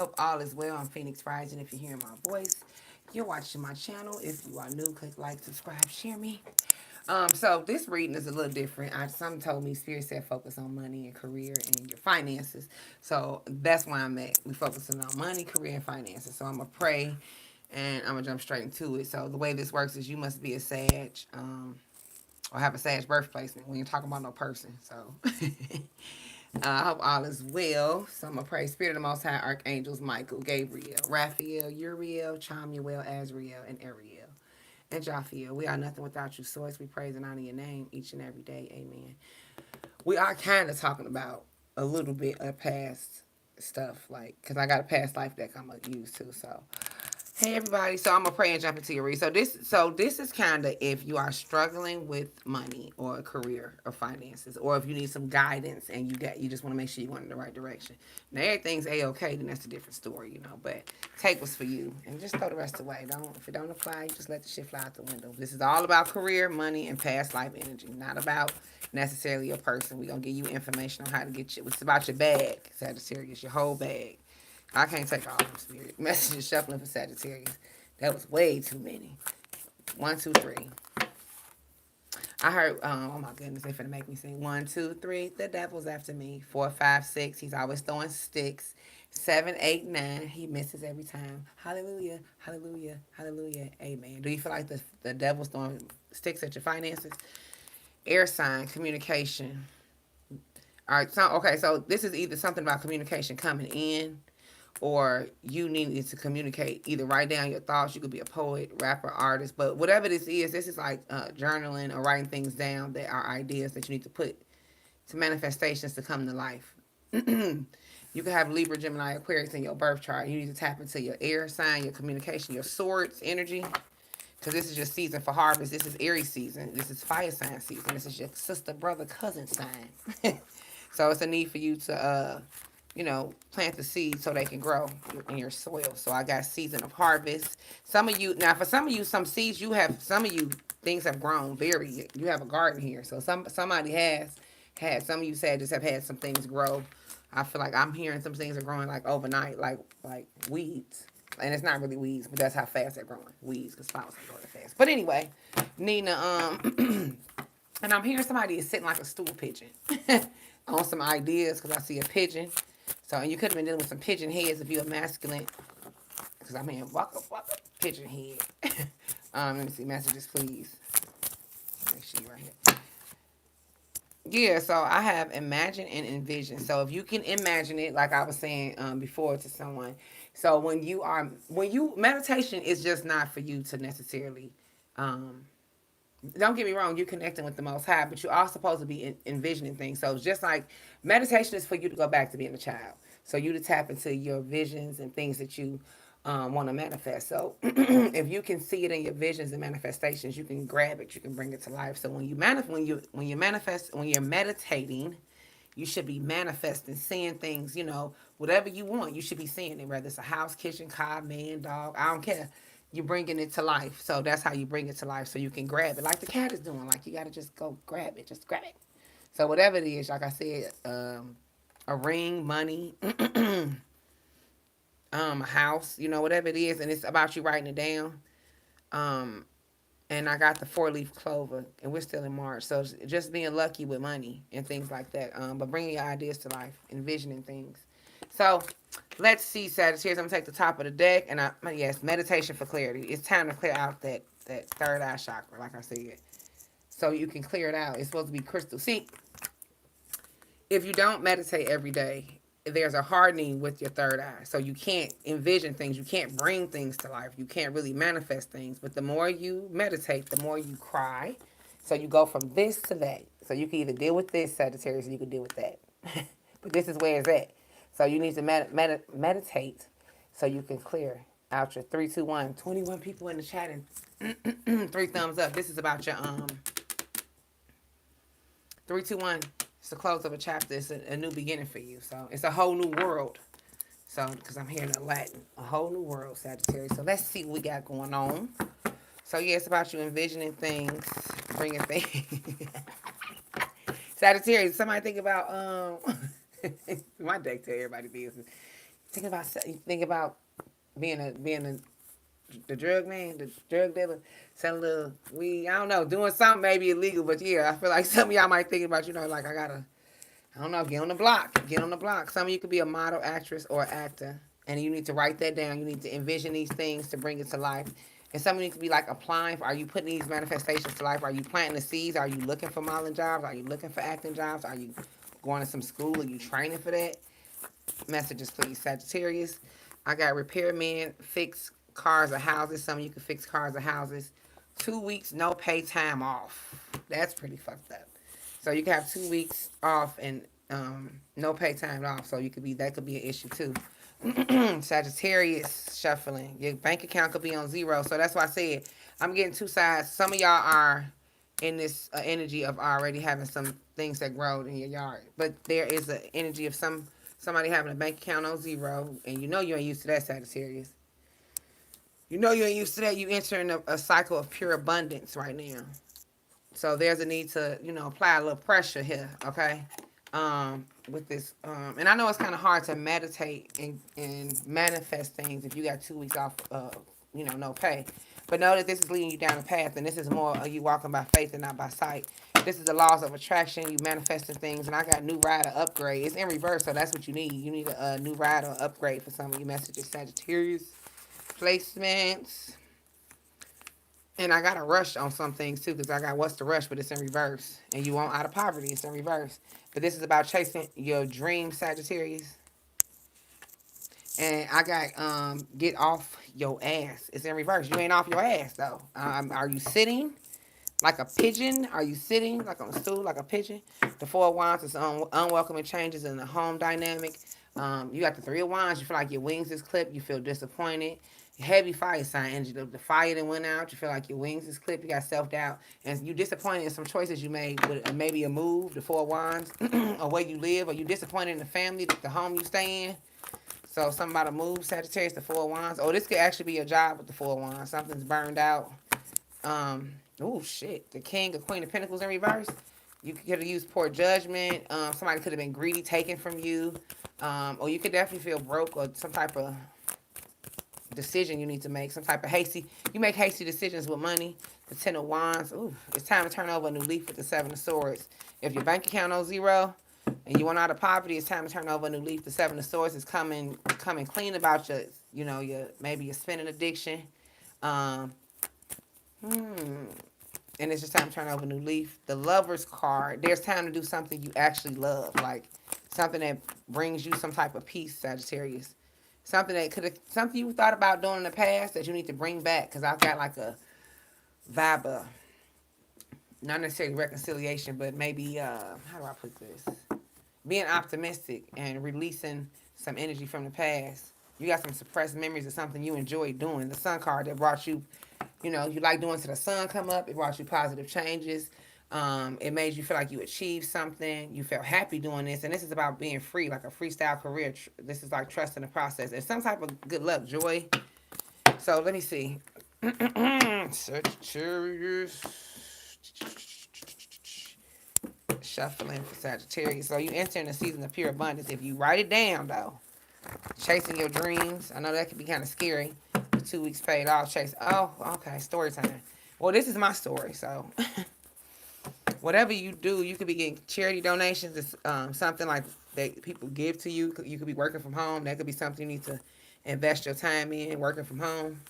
Hope all is well. I'm Phoenix Rising. If you're hearing my voice, you're watching my channel. If you are new, click like, subscribe, share me. So this reading is a little different. Some told me Spirit said focus on money and career and your finances. So that's why I'm at. We focusing on money, career, and finances. So I'm gonna pray, and I'm gonna jump straight into it. So the way this works is you must be a Sag, or have a Sag birth placement. We ain't talking about no person. So I hope all is well. So I'm going to pray. Spirit of the Most High, Archangels, Michael, Gabriel, Raphael, Uriel, Chamuel, Azrael, and Ariel. And Jophiel. We are nothing without you, Source. We praise and honor your name each and every day. Amen. We are kind of talking about a little bit of past stuff, like, because I got a past life deck I'm going to use too. So hey everybody, so I'm gonna pray and jump into your read. So this is kind of if you are struggling with money or a career or finances, or if you need some guidance and you just want to make sure you're going in the right direction. Now everything's a okay, then that's a different story, you know. But take what's for you and just throw the rest away. Don't If it don't apply, just let the shit fly out the window. This is all about career, money, and past life energy, not about necessarily a person. We're gonna give you information on how to get you. It's about your bag, Sagittarius, your whole bag. I can't take all them spirit messages shuffling for Sagittarius. That was way too many. One, two, three. I heard, oh my goodness, they finna make me sing. One, two, three, the devil's after me. Four, five, six, he's always throwing sticks. Seven, eight, nine, he misses every time. Hallelujah, hallelujah, hallelujah, amen. Do you feel like the devil's throwing sticks at your finances? Air sign, communication. All right, so okay, so this is either something about communication coming in, or you needed to communicate. Either write down your thoughts. You could be a poet, rapper, artist, but whatever this is like journaling or writing things down that are ideas that you need to put to manifestations to come to life. You can have Libra, Gemini, Aquarius in your birth chart. You need to tap into your air sign, your communication, your swords energy, because this is your season for harvest. This is Aries season. This is fire sign season. This is your sister, brother, cousin sign. So it's a need for you to, plant the seeds so they can grow in your soil. So I got season of harvest. Some of you, now for some of you, some seeds you have, some of you, things have grown very, you have a garden here. So somebody has had, some of you said just have had some things grow. I feel like I'm hearing some things are growing like overnight, like weeds. And it's not really weeds, but that's how fast they're growing. Weeds, because flowers are growing fast. But anyway, Nina, and I'm hearing somebody is sitting like a stool pigeon on some ideas, because I see a pigeon. So, and you could have been dealing with some pigeon heads if you're masculine, because I'm hearing waka, pigeon head. Let me see, messages, please. Make sure you're right here. Yeah, so I have imagine and envision. So if you can imagine it, like I was saying before to someone, so when you meditation is just not for you to necessarily, um, don't get me wrong, you're connecting with the Most High, but you're also supposed to be envisioning things. So it's just like meditation is for you to go back to being a child. So you to tap into your visions and things that you want to manifest. So if you can see it in your visions and manifestations, you can grab it, you can bring it to life. So when you're meditating, you should be manifesting, seeing things, whatever you want, you should be seeing it, whether it's a house, kitchen, car, man, dog, I don't care. You're bringing it to life. So that's how you bring it to life. So you can grab it like the cat is doing. Like you got to just go grab it. Just grab it. So whatever it is, like I said, a ring, money, a house, whatever it is. And it's about you writing it down. Um, and I got the four-leaf clover, and we're still in March. So just being lucky with money and things like that. But bringing your ideas to life, envisioning things. So let's see, Sagittarius. I'm gonna take the top of the deck, and yes, meditation for clarity. It's time to clear out that third eye chakra, like I said, so you can clear it out. It's supposed to be crystal. See, if you don't meditate every day, there's a hardening with your third eye. So you can't envision things. You can't bring things to life. You can't really manifest things. But the more you meditate, the more you cry. So you go from this to that. So you can either deal with this, Sagittarius, or you can deal with that. But this is where it's at. So you need to meditate so you can clear out your 3, 2, 1. 21 people in the chat and 3 thumbs up. This is about your 3, 2, 1. It's the close of a chapter. It's a new beginning for you. So it's a whole new world. So, because I'm hearing a Latin, a whole new world, Sagittarius. So let's see what we got going on. So yeah, it's about you envisioning things, bringing things. Sagittarius, somebody think about my deck tell everybody business. think about being a the drug man, the drug dealer, selling little weed. I don't know, doing something maybe illegal, but yeah, I feel like some of y'all might think about, like I don't know, get on the block, get on the block. Some of you could be a model, actress, or actor, and you need to write that down. You need to envision these things to bring it to life. And some of you could be like applying. Are you putting these manifestations to life? Are you planting the seeds? Are you looking for modeling jobs? Are you looking for acting jobs? Are you going to some school? Are you training for that? Messages, please, Sagittarius. I got repairmen, fix cars or houses. Some of you can fix cars or houses. 2 weeks, no pay time off. That's pretty fucked up. So you can have 2 weeks off and no pay time off. So you could be that could be an issue too. Sagittarius shuffling. Your bank account could be on zero. So that's why I said I'm getting two sides. Some of y'all are in this energy of already having some things that grow in your yard, but there is an energy of somebody having a bank account on zero, and you ain't used to that, Sagittarius. You ain't used to that. You entering a cycle of pure abundance right now. So there's a need to, apply a little pressure here, okay? With this, and I know it's kind of hard to meditate and manifest things if you got 2 weeks off, no pay. But know that this is leading you down a path, and this is more of you walking by faith and not by sight. This is the laws of attraction. You manifesting things, and I got new rider upgrade. It's in reverse, so that's what you need. You need a new rider upgrade for some of your messages, Sagittarius. Placements. And I got a rush on some things too, because I got what's the rush, but it's in reverse. And you want out of poverty, it's in reverse. But this is about chasing your dream, Sagittarius. And I got get off your ass. It's in reverse. You ain't off your ass though. Are you sitting like a pigeon? Are you sitting like on a stool like a pigeon? The Four of Wands is unwelcoming changes in the home dynamic. You got the Three of Wands. You feel like your wings is clipped. You feel disappointed. Heavy fire sign energy. The fire that went out. You feel like your wings is clipped. You got self-doubt. And you disappointed in some choices you made with maybe a move, the Four of Wands, or where you live. Or you disappointed in the family, the home you stay in. So something about a move, Sagittarius, the Four of Wands. Oh, this could actually be a job with the Four of Wands. Something's burned out. Oh shit. The King or Queen of Pentacles in reverse. You could have used poor judgment. Somebody could have been greedy, taken from you. Or you could definitely feel broke or some type of decision you need to make. Some type of hasty. You make hasty decisions with money. The Ten of Wands. Ooh, it's time to turn over a new leaf with the Seven of Swords. If your bank account on zero and you want out of poverty, it's time to turn over a new leaf. The Seven of Swords is coming clean about your maybe your spending addiction. Um, and it's just time to turn over a new leaf. The Lover's card. There's time to do something you actually love, like something that brings you some type of peace, Sagittarius. Something you thought about doing in the past that you need to bring back. Because I've got like a vibe of not necessarily reconciliation, but maybe how do I put this? Being optimistic and releasing some energy from the past. You got some suppressed memories of something you enjoyed doing. The Sun card that brought you, you like doing to the sun come up. It brought you positive changes. It made you feel like you achieved something. You felt happy doing this. And this is about being free, like a freestyle career. This is like trust in the process. It's some type of good luck, joy. So let me see. Sagittarius. Shuffling for Sagittarius. So you enter in a season of pure abundance. If you write it down, though, chasing your dreams. I know that could be kind of scary. 2 weeks paid off. Chase. Oh, okay. Story time. Well, this is my story. So whatever you do, you could be getting charity donations. It's something like that people give to you. You could be working from home. That could be something you need to invest your time in, working from home.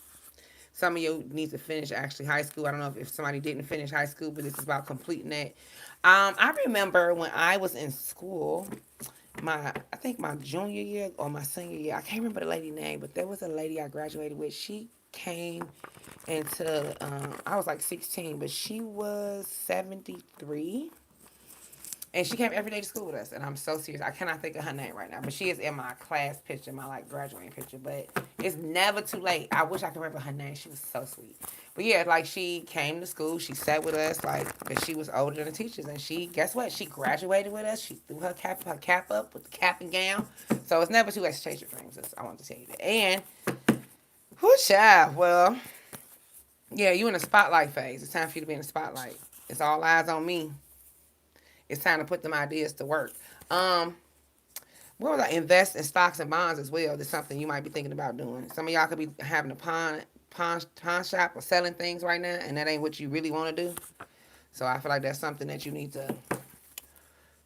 Some of you need to finish actually high school. I don't know if somebody didn't finish high school, but this is about completing that. I remember when I was in school, I think my junior year or my senior year, I can't remember the lady name, but there was a lady I graduated with. She came into, I was like 16, but she was 73. And she came every day to school with us, and I'm so serious. I cannot think of her name right now, but she is in my class picture, my like graduating picture. But it's never too late. I wish I could remember her name. She was so sweet. But yeah, like she came to school, she sat with us, like because she was older than the teachers, and guess what? She graduated with us. She threw her cap up with the cap and gown. So it's never too late to chase your dreams. I want to tell you that. And whoo, child. Well, yeah, you in the spotlight phase. It's time for you to be in the spotlight. It's all eyes on me. It's time to put them ideas to work. what was I? Invest in stocks and bonds as well. That's something you might be thinking about doing. Some of y'all could be having a pawn shop or selling things right now, and that ain't what you really want to do. So I feel like that's something that you need to.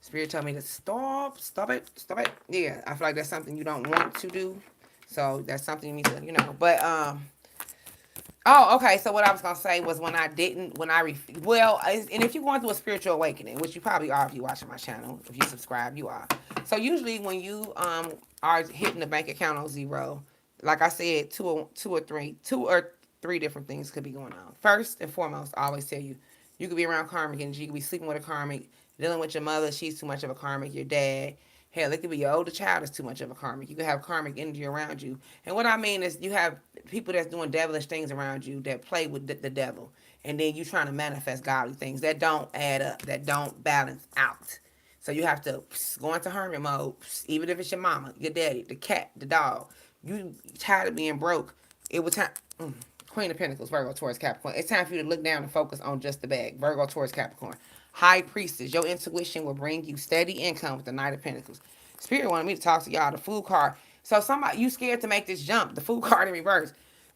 Spirit told me to stop it, stop it. Yeah, I feel like that's something you don't want to do. So that's something you need to, But oh, okay. So what I was gonna say was when I didn't, when I well, and if you're going through a spiritual awakening, which you probably are if you're watching my channel, if you subscribe, you are. So usually when you are hitting the bank account on zero, like I said, two or three different things could be going on. First and foremost, I always tell you, you could be around karmic energy. You could be sleeping with a karmic, dealing with your mother. She's too much of a karmic. Your dad. Hell, it could be your older child is too much of a karmic. You could have karmic energy around you. And what I mean is you have people that's doing devilish things around you that play with the devil. And then you trying to manifest godly things that don't add up, that don't balance out. So you have to go into hermit mode, even if it's your mama, your daddy, the cat, the dog. You tired of being broke. It was time. Queen of Pentacles, Virgo, Taurus, Capricorn. It's time for you to look down and focus on just the bag. Virgo, Taurus, Capricorn. High Priestess, your intuition will bring you steady income with the Knight of Pentacles. Spirit wanted me to talk to y'all. The Fool card. So somebody you scared to make this jump. The Fool card in reverse.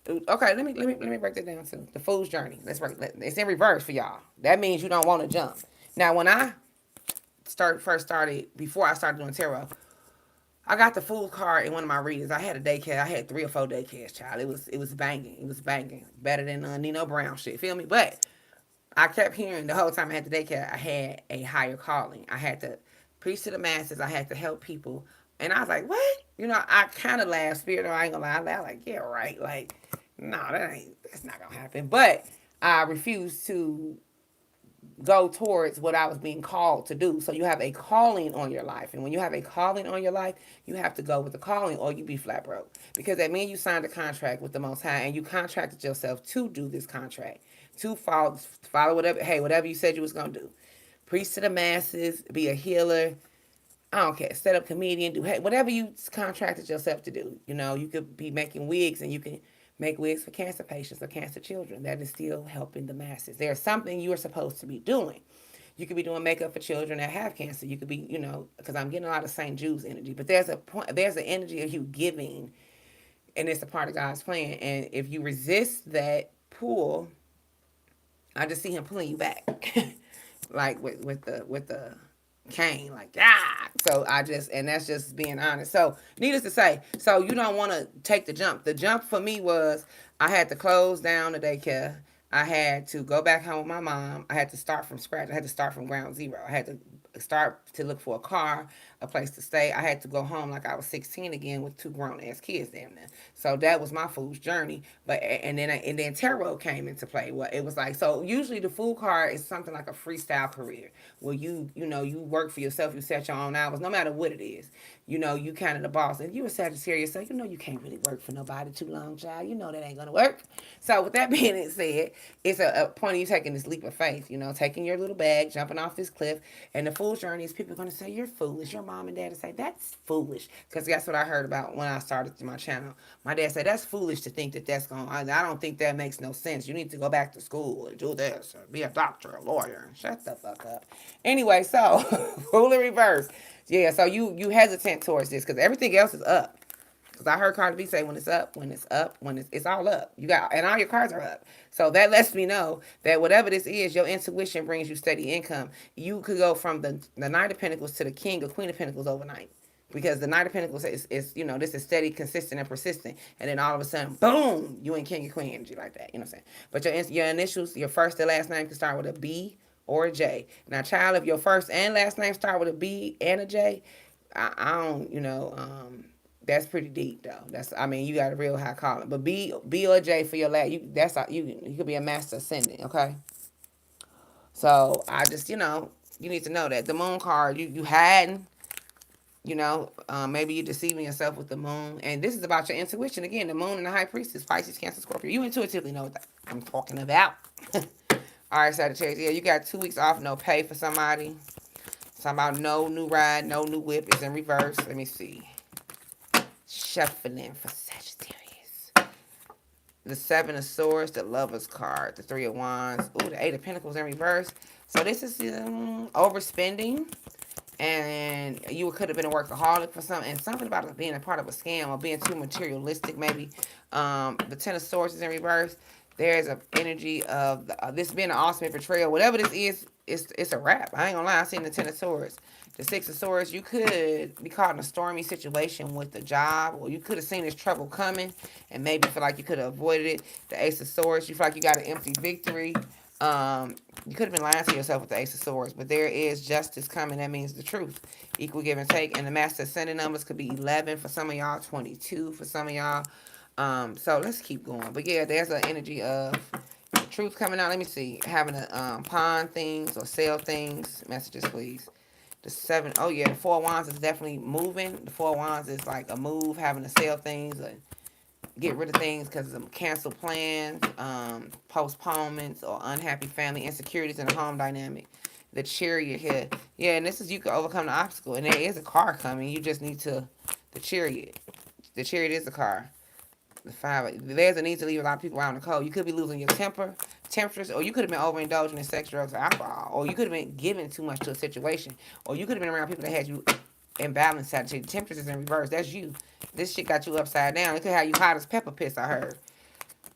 Okay, let me break that down too. The Fool's Journey. Let's break. It's in reverse for y'all. That means you don't want to jump. Now, when I first started, before I started doing tarot, I got the Fool card in one of my readings. I had a daycare. I had 3 or 4 daycares, child. It was banging. It was banging. Better than Nino Brown shit. Feel me? But I kept hearing the whole time I had the daycare, I had a higher calling. I had to preach to the masses. I had to help people. And I was like, what? I kind of laughed. Spirit, I ain't gonna lie. I laughed like, yeah, right. Like, no, that's not gonna happen. But I refused to go towards what I was being called to do. So you have a calling on your life. And when you have a calling on your life, you have to go with the calling or you be flat broke. Because that means you signed a contract with the Most High and you contracted yourself to do this contract. To follow whatever you said you was going to do. Preach to the masses, be a healer. I don't care. Set up comedian, do whatever you contracted yourself to do. You could be making wigs and you can make wigs for cancer patients or cancer children. That is still helping the masses. There's something you are supposed to be doing. You could be doing makeup for children that have cancer. You could be, because I'm getting a lot of St. Jude's energy. But there's an energy of you giving, and it's a part of God's plan. And if you resist that pull, I just see him pulling you back, like with the cane, like So and that's just being honest. So needless to say, so you don't want to take the jump. The jump for me was I had to close down the daycare. I had to go back home with my mom. I had to start from scratch. I had to start from ground zero. I had to start to look for a car, a place to stay. I had to go home like I was 16 again with 2 grown ass kids damn near. So that was my fool's journey. But and then tarot came into play. Well, it was like, so usually the Fool card is something like a freestyle career where you work for yourself, you set your own hours, no matter what it is. You kind of the boss. If you a Sagittarius, so you can't really work for nobody too long, child. That ain't gonna work. So with that being said, it's a point of you taking this leap of faith, taking your little bag, jumping off this cliff. And the Fool's Journey is people are gonna say you're foolish. Your mom and dad will say that's foolish. Because that's what I heard about when I started my channel. My dad said that's foolish to think that's going. I don't think that makes no sense. You need to go back to school and do this or be a doctor, a lawyer. Shut the fuck up. Anyway, so Fool in reverse. Yeah, so you hesitant towards this because everything else is up. Because I heard Cardi B say when it's up, it's all up. And all your cards are up. So that lets me know that whatever this is, your intuition brings you steady income. You could go from the Knight of Pentacles to the King or Queen of Pentacles overnight. Because the Knight of Pentacles is this is steady, consistent, and persistent. And then all of a sudden, boom, you in King and Queen energy like that. You know what I'm saying? But your initials, your first and last name can start with a B or a J. Now, child, if your first and last name start with a B and a J, I don't, that's pretty deep though. You got a real high calling. But B or J for your last, you could be a master ascendant, okay? So I just, you need to know that the Moon card, you hadn't, maybe you're deceiving yourself with the Moon. And this is about your intuition. Again, the Moon and the High Priestess, Pisces, Cancer, Scorpio. You intuitively know what I'm talking about. All right, Sagittarius. Yeah, you got 2 weeks off, no pay for somebody. Talking about no new ride, no new whip is in reverse. Let me see. Shuffling for Sagittarius. The 7 of Swords, the Lover's card, the 3 of Wands. Ooh, the 8 of Pentacles in reverse. So this is overspending. and you could have been a workaholic for something, and something about it being a part of a scam or being too materialistic, maybe. The Ten of Swords is in reverse. There's an energy of this being an ultimate betrayal. Whatever this is, it's a wrap. I ain't gonna lie. I seen the Ten of Swords. The Six of Swords, you could be caught in a stormy situation with the job, or you could have seen this trouble coming and maybe feel like you could have avoided it. The Ace of Swords, you feel like you got an empty victory. You could have been lying to yourself with the Ace of Swords, but there is justice coming. That means the truth. Equal give and take. And the Master Ascending numbers could be 11 for some of y'all, 22 for some of y'all. So let's keep going. But yeah, there's an energy of truth coming out. Let me see. Having to pawn things or sell things. Messages, please. The seven, oh yeah, the Four of Wands is definitely moving. The Four of Wands is like a move, having to sell things, or get rid of things because of canceled plans, postponements, or unhappy family insecurities in a home dynamic. The Chariot here, yeah, and this is you can overcome the obstacle, and there is a car coming. You just need to, the Chariot. The Chariot is the car. The five, there's a need to leave a lot of people out in the cold. You could be losing your temperatures, or you could have been overindulging in sex, drugs, or alcohol, or you could have been giving too much to a situation, or you could have been around people that had you imbalanced. Sagittarius. The temperatures is in reverse. That's you. This shit got you upside down. It could have you hot as pepper piss, I heard.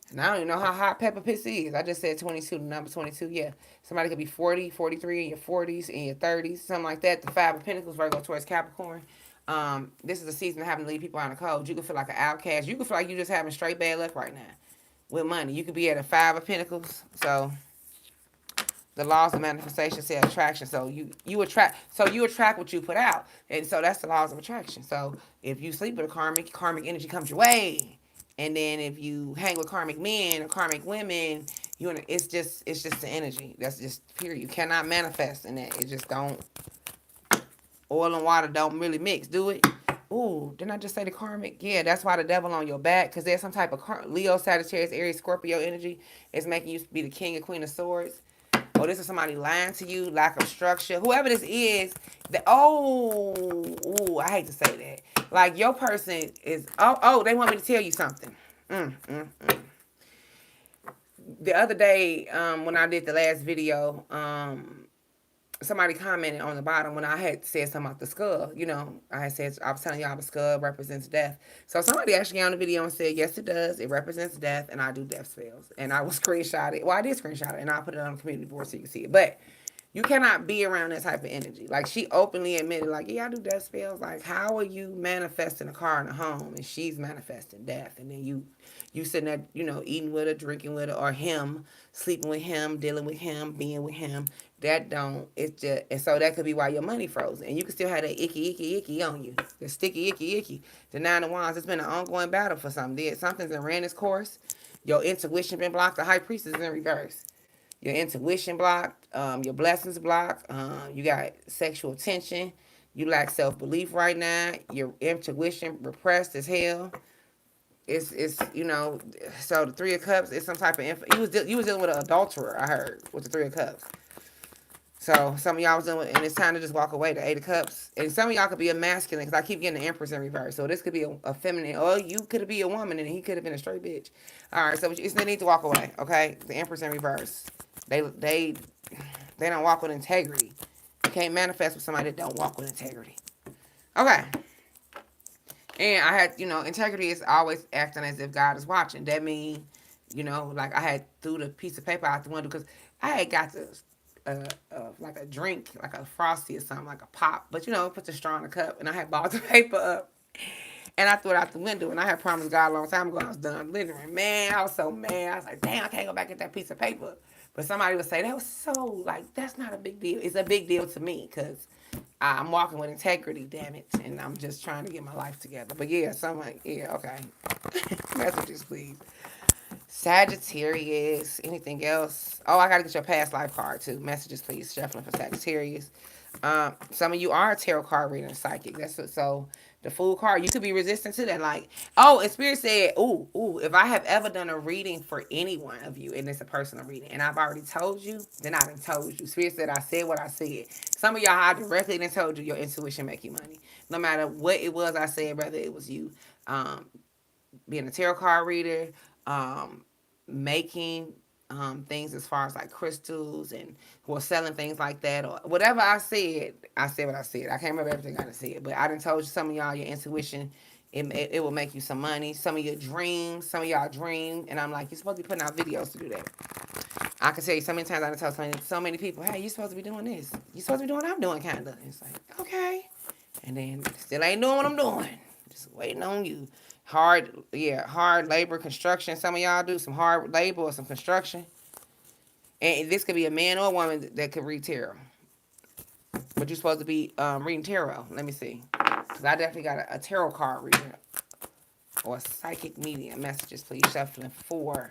And I don't even know how hot pepper piss is. I just said 22, the number 22, yeah. Somebody could be 40, 43 in your 40s, in your 30s, something like that. The Five of Pentacles, Virgo, Taurus, Capricorn. This is a season of having to leave people out in the cold. You can feel like an outcast. You can feel like you're just having straight bad luck right now with money. You could be at a Five of Pentacles. So the laws of manifestation say attraction. So you attract. So you attract what you put out, and so that's the laws of attraction. So if you sleep with a karmic energy comes your way, and then if you hang with karmic men or karmic women, it's just the energy. That's just period. You cannot manifest in that. It just don't. Oil and water don't really mix, do it? Ooh, didn't I just say the karmic? Yeah, that's why the devil on your back, because there's some type of Leo, Sagittarius, Aries, Scorpio energy. It's making you be the king and queen of swords. Oh, this is somebody lying to you, lack of structure. Whoever this is, I hate to say that. Like your person is, they want me to tell you something. The other day, when I did the last video, somebody commented on the bottom when I had said something about the skull. I was telling y'all the skull represents death. So somebody actually on the video and said, yes, it does. It represents death, and I do death spells. And I will screenshot it. Well, I did screenshot it, and I'll put it on the community board so you can see it. But you cannot be around that type of energy. Like, she openly admitted, like, yeah, I do death spells. Like, how are you manifesting a car in a home, and she's manifesting death, and then you sitting there, eating with her, drinking with her, or him, sleeping with him, dealing with him, being with him. That don't, it's just, and so that could be why your money froze. And you can still have that icky on you. The sticky, icky. The Nine of Wands, it's been an ongoing battle for something. Something's been ran its course. Your intuition been blocked. The High Priestess is in reverse. Your intuition blocked. Your blessings blocked. You got sexual tension. You lack self-belief right now. Your intuition repressed as hell. It's so the Three of Cups is some type of you was dealing with an adulterer, I heard, with the Three of Cups. So some of y'all was doing, and it's time to just walk away. The Eight of Cups, and some of y'all could be a masculine, because I keep getting the Empress in reverse. So this could be a feminine, or you could be a woman, and he could have been a straight bitch. All right, so they need to walk away. Okay, the Empress in reverse. They don't walk with integrity. You can't manifest with somebody that don't walk with integrity. Okay. And I had, integrity is always acting as if God is watching. That means, like I had threw the piece of paper out the window because I had got this, like a drink, like a Frosty or something, like a pop. But, put the straw in the cup, and I had balled the paper up. And I threw it out the window, and I had promised God a long time ago I was done littering. Man, I was so mad. I was like, damn, I can't go back and get that piece of paper. But somebody would say, that was so, like, that's not a big deal. It's a big deal to me because I'm walking with integrity, damn it. And I'm just trying to get my life together. But yeah, okay. Messages, please. Sagittarius. Anything else? Oh, I got to get your past life card, too. Messages, please. Shuffling for Sagittarius. Some of you are a tarot card reader and psychic. That's what, so the Fool card, you could be resistant to that. Like, and Spirit said, if I have ever done a reading for any one of you, and it's a personal reading, and I've already told you, then I done told you. Spirit said I said what I said. Some of y'all, I directly done told you your intuition make you money. No matter what it was I said, whether it was you being a tarot card reader, making things as far as like crystals and or selling things like that or whatever I said what I said. I can't remember everything I said, but I done told you some of y'all your intuition. It will make you some money. Some of your dreams, some of y'all dream, and I'm like, you're supposed to be putting out videos to do that. I can tell you so many times I done told so many people, hey, you're supposed to be doing this. You're supposed to be doing what I'm doing, kind of. It's like, okay. And then still ain't doing what I'm doing. Just waiting on you. Hard labor, construction. Some of y'all do some hard labor or some construction. And this could be a man or a woman that could read tarot. But you're supposed to be reading tarot. Let me see. Because I definitely got a tarot card reader. Or a psychic medium. Messages, please. Shuffling 4.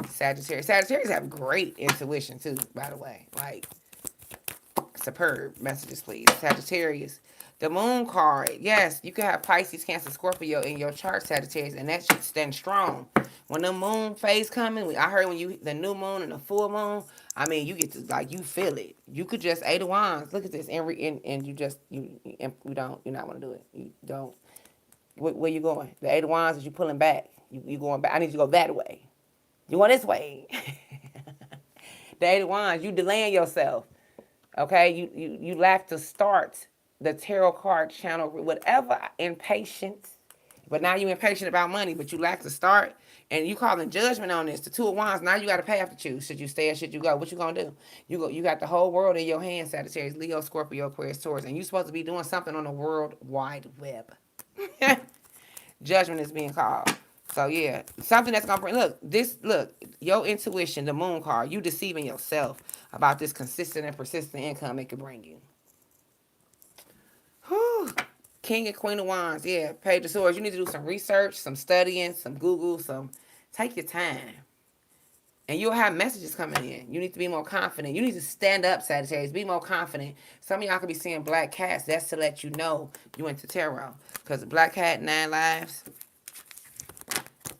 Sagittarius. Sagittarius have great intuition, too, by the way. Like, superb. Messages, please. Sagittarius. The moon card. Yes, you can have Pisces, Cancer, Scorpio in your chart, Sagittarius, and that should stand strong. When the moon phase coming, I heard the new moon and the full moon, I mean, you get to, like, you feel it. You could just, 8 of Wands, look at this, and you not want to do it. You don't. Where you going? The 8 of Wands is you pulling back. You going back. I need you to go that way. You want this way. The 8 of Wands, you delaying yourself. Okay? You lack to start the tarot card channel, whatever, impatience. But now you're impatient about money, but you lack to start. And you calling judgment on this. The 2 of Wands, now you got to pay to choose. Should you stay or should you go? What you going to do? You got the whole world in your hands, Sagittarius, Leo, Scorpio, Aquarius, Taurus. And you're supposed to be doing something on the World Wide Web. Judgment is being called. So yeah, something that's gonna bring. Look, your intuition, the moon card, you deceiving yourself about this consistent and persistent income it could bring you. Whew. King and Queen of Wands, yeah, Page of Swords. You need to do some research, some studying, some Google, take your time. And you'll have messages coming in. You need to be more confident. You need to stand up, Sagittarius. Be more confident. Some of y'all could be seeing black cats. That's to let you know you into tarot. Because the black cat, 9 lives.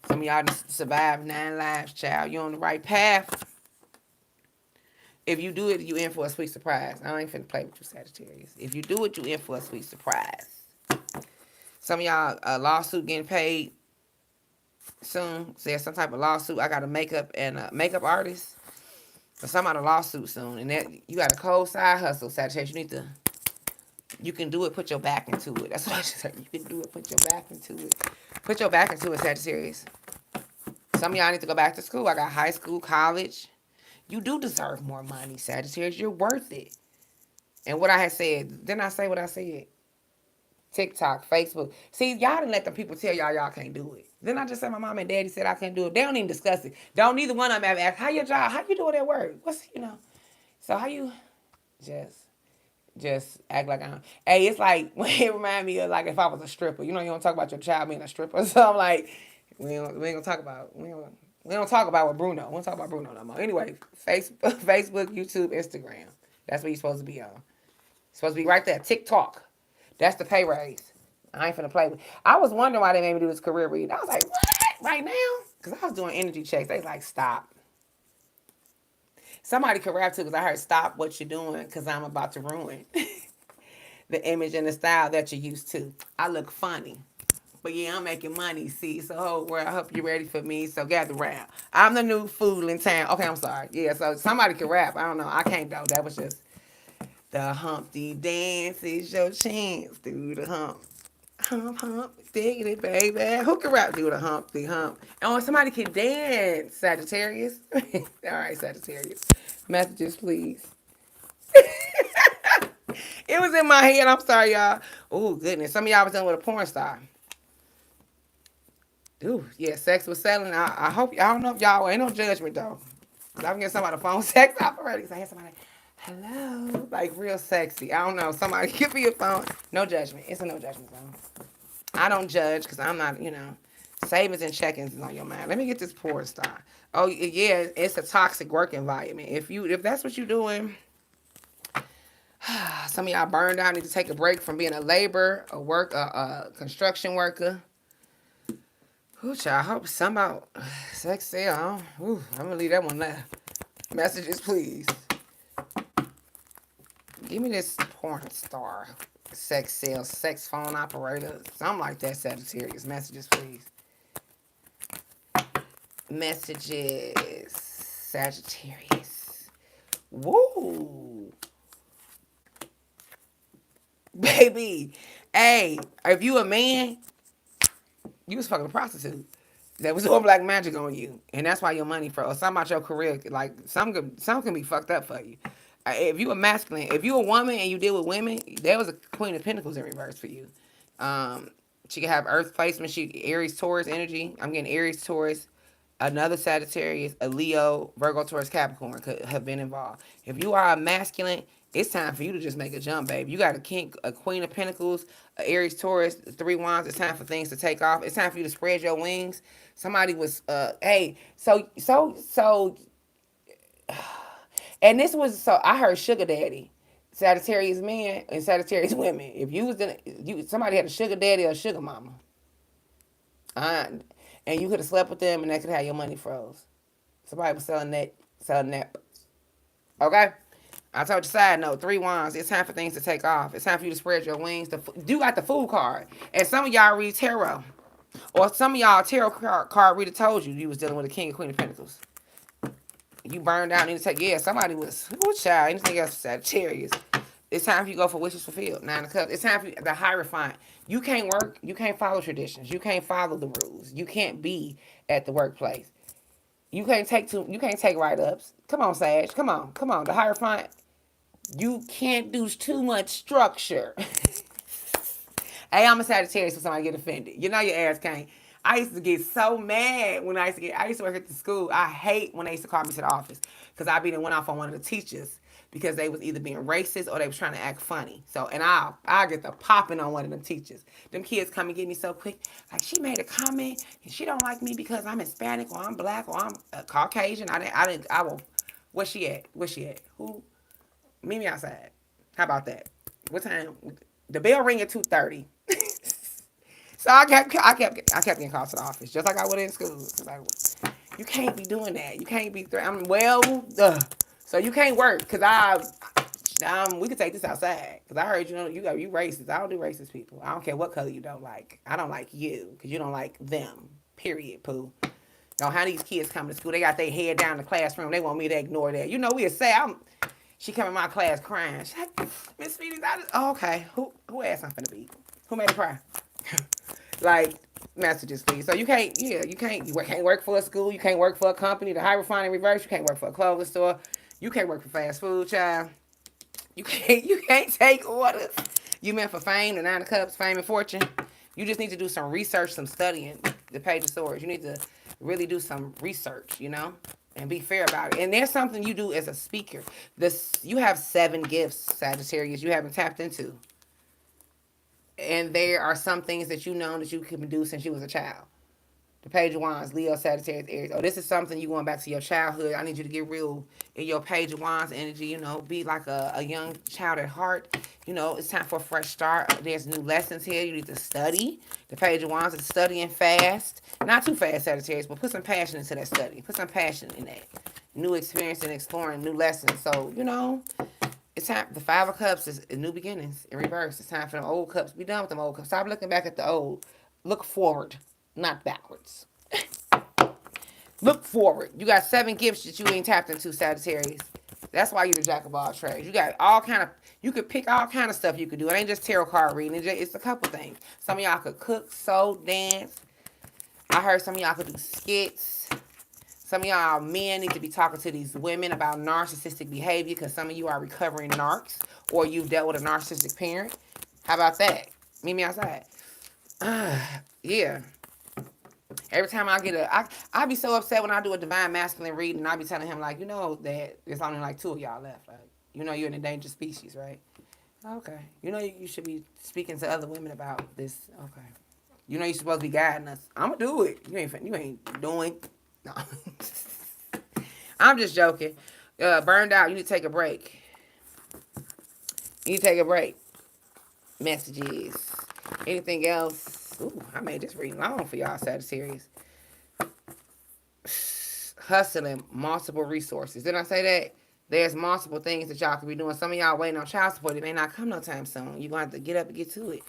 Some of y'all just survived 9 lives, child. You're on the right path. If you do it, you in for a sweet surprise. I ain't finna play with you, Sagittarius. If you do it, you in for a sweet surprise. Some of y'all, a lawsuit getting paid soon. So there's some type of lawsuit. I got a makeup artist. So some out of lawsuit soon. And that you got a cold side hustle, Sagittarius. You can do it, put your back into it. That's what I just said. You can do it, put your back into it. Put your back into it, Sagittarius. Some of y'all need to go back to school. I got high school, college. You do deserve more money, Sagittarius. You're worth it. And what I had said, didn't I say what I said? TikTok, Facebook. See, y'all didn't let the people tell y'all can't do it. Didn't I just say my mom and daddy said I can't do it? They don't even discuss it. Don't neither one of them ever ask, how your job? How you doing at work? So how you just act like I'm. Hey, it's like, it remind me of like if I was a stripper. You don't talk about your child being a stripper. So I'm like, we ain't gonna talk about, we don't talk about what Bruno. We don't talk about Bruno no more. Anyway, Facebook, YouTube, Instagram. That's what you're supposed to be on. Supposed to be right there. TikTok. That's the pay raise. I ain't finna play with. I was wondering why they made me do this career read. I was like, what? Right now? Because I was doing energy checks. They was like, stop. Somebody could rap too because I heard stop what you're doing because I'm about to ruin the image and the style that you're used to. I look funny. But yeah, I'm making money, see? So whole world, I hope you're ready for me. So gather round. I'm the new fool in town. Okay, I'm sorry. Yeah, so somebody could rap. I don't know. I can't though. That was just the Humpty dance is your chance. Do the hump. Hump, hump, diggity, baby. Who can rap? Do the Humpty hump. Oh, somebody can dance, Sagittarius. All right, Sagittarius. Messages, please. It was in my head. I'm sorry, y'all. Oh, goodness. Some of y'all was done with a porn star. Ooh, yeah, sex was selling. I hope, I don't know if y'all, ain't no judgment, though. I'm getting somebody on the phone sex operators. I hear somebody, hello, like real sexy. I don't know. Somebody give me a phone. No judgment. It's a no judgment zone. I don't judge because I'm not, savings and check-ins is on your mind. Let me get this porn star. Oh, yeah, it's a toxic work environment. If that's what you're doing, some of y'all burned out, need to take a break from being a labor, a construction worker. Ooh, child, I hope some about sex sale. I'm going to leave that one there. Messages, please. Give me this porn star. Sex sales, sex phone operator. Something like that, Sagittarius. Messages, please. Messages. Sagittarius. Woo. Baby. Hey, if you a man, you was fucking a prostitute. That was all black magic on you, and that's why your money froze. Something about your career, like some can be fucked up for you. If you a masculine, if you a woman and you deal with women, there was a Queen of Pentacles in reverse for you. Um, she could have Earth placement. She Aries Taurus energy. I'm getting Aries Taurus. Another Sagittarius, a Leo, Virgo, Taurus, Capricorn could have been involved. If you are a masculine, it's time for you to just make a jump, baby. You got a king, a Queen of Pentacles, a Aries, Taurus, three wands. It's time for things to take off. It's time for you to spread your wings. Somebody was, hey, and this was I heard sugar daddy, Sagittarius men and Sagittarius women. If you was somebody had a sugar daddy or a sugar mama, uh, and you could have slept with them and they could have your money froze. Somebody was selling that. Okay. I told you side note, three wands. It's time for things to take off. It's time for you to spread your wings. You got the Fool card, and some of y'all read tarot, or some of y'all tarot card reader told you was dealing with a King and Queen of Pentacles. You burned out and need to take. Yeah, somebody was. Who child? Anything else? Sagittarius. It's time for you to go for wishes fulfilled. 9 of Cups. It's time for you, the Hierophant. You can't work. You can't follow traditions. You can't follow the rules. You can't be at the workplace. You can't take write-ups. Come on, Sag. Come on. The Hierophant. You can't do too much structure. Hey, I'm a Sagittarius, so somebody get offended. You know your ass can't. I used to get so mad when I used to work at the school. I hate when they used to call me to the office because I be went off on one of the teachers because they was either being racist or they was trying to act funny. So, and I'll get the popping on one of them teachers. Them kids come and get me so quick. Like, she made a comment and she don't like me because I'm Hispanic or I'm black or I'm Caucasian. I will. Where she at? Who? Meet me outside. How about that? What time? The bell ring at 2:30. So I kept getting called to the office, just like I would in school. Like, you can't be doing that. You can't be. So you can't work because we could take this outside because I heard you racist. I don't do racist people. I don't care what color you don't like. I don't like you because you don't like them. Period. Pooh. How these kids come to school? They got their head down in the classroom. They want me to ignore that. We say she come in my class crying. She's like, Miss Speedy, okay. Who asked I'm finna be? Who made her cry? Like, messages, please. So you can't work for a school. You can't work for a company. The Hierophant in reverse. You can't work for a clothing store. You can't work for fast food, child. You can't take orders. You meant for fame, the 9 of Cups, fame and fortune. You just need to do some research, some studying. The Page of Swords. You need to really do some research, and be fair about it. And there's something you do as a speaker. You have 7 gifts, Sagittarius, you haven't tapped into. And there are some things that that you can do since you was a child. The Page of Wands, Leo, Sagittarius, Aries. Oh, this is something you going back to your childhood. I need you to get real in your Page of Wands energy, be like a young child at heart. It's time for a fresh start. There's new lessons here. You need to study. The Page of Wands is studying fast. Not too fast, Sagittarius, but put some passion into that study. Put some passion in that. New experience and exploring new lessons. So, it's time. The 5 of Cups is new beginnings in reverse. It's time for them old cups. Be done with them old cups. Stop looking back at the old. Look forward, not backwards. Look forward. You got 7 gifts that you ain't tapped into, Sagittarius. That's why you're the jack of all trades. You got all kind of. You could pick all kind of stuff you could do. It ain't just tarot card reading. It's a couple things. Some of y'all could cook, sew, dance. I heard some of y'all could do skits. Some of y'all men need to be talking to these women about narcissistic behavior because some of you are recovering narcs or you've dealt with a narcissistic parent. How about that? Meet me outside. Yeah. Every time I be so upset when I do a divine masculine reading. I be telling him like, that there's only like 2 of y'all left. Like, you're an endangered species, right? Okay. You should be speaking to other women about this. Okay. You're supposed to be guiding us. I'm gonna do it. You ain't doing. No. I'm just joking. Burned out. You need to take a break. Messages. Anything else? Ooh, I made this reading long for y'all, Sagittarius. Hustling multiple resources. Didn't I say that? There's multiple things that y'all could be doing. Some of y'all waiting on child support. It may not come no time soon. You're going to have to get up and get to it.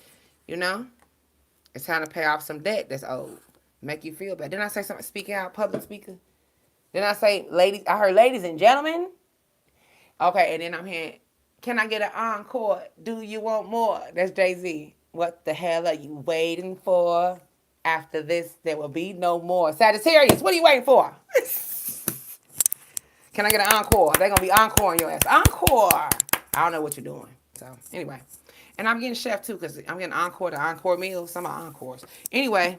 It's time to pay off some debt that's old. Make you feel bad. Didn't I say something? Speak out, public speaker? Then I say, ladies, I heard ladies and gentlemen. Okay, and then I'm hearing, can I get an encore? Do you want more? That's Jay-Z. What the hell are you waiting for? After this, there will be no more. Sagittarius, what are you waiting for? Can I get an encore? They're going to be encoring your ass. Encore! I don't know what you're doing. So, anyway. And I'm getting chef, too, because I'm getting encore to encore meals. Some are encores. Anyway,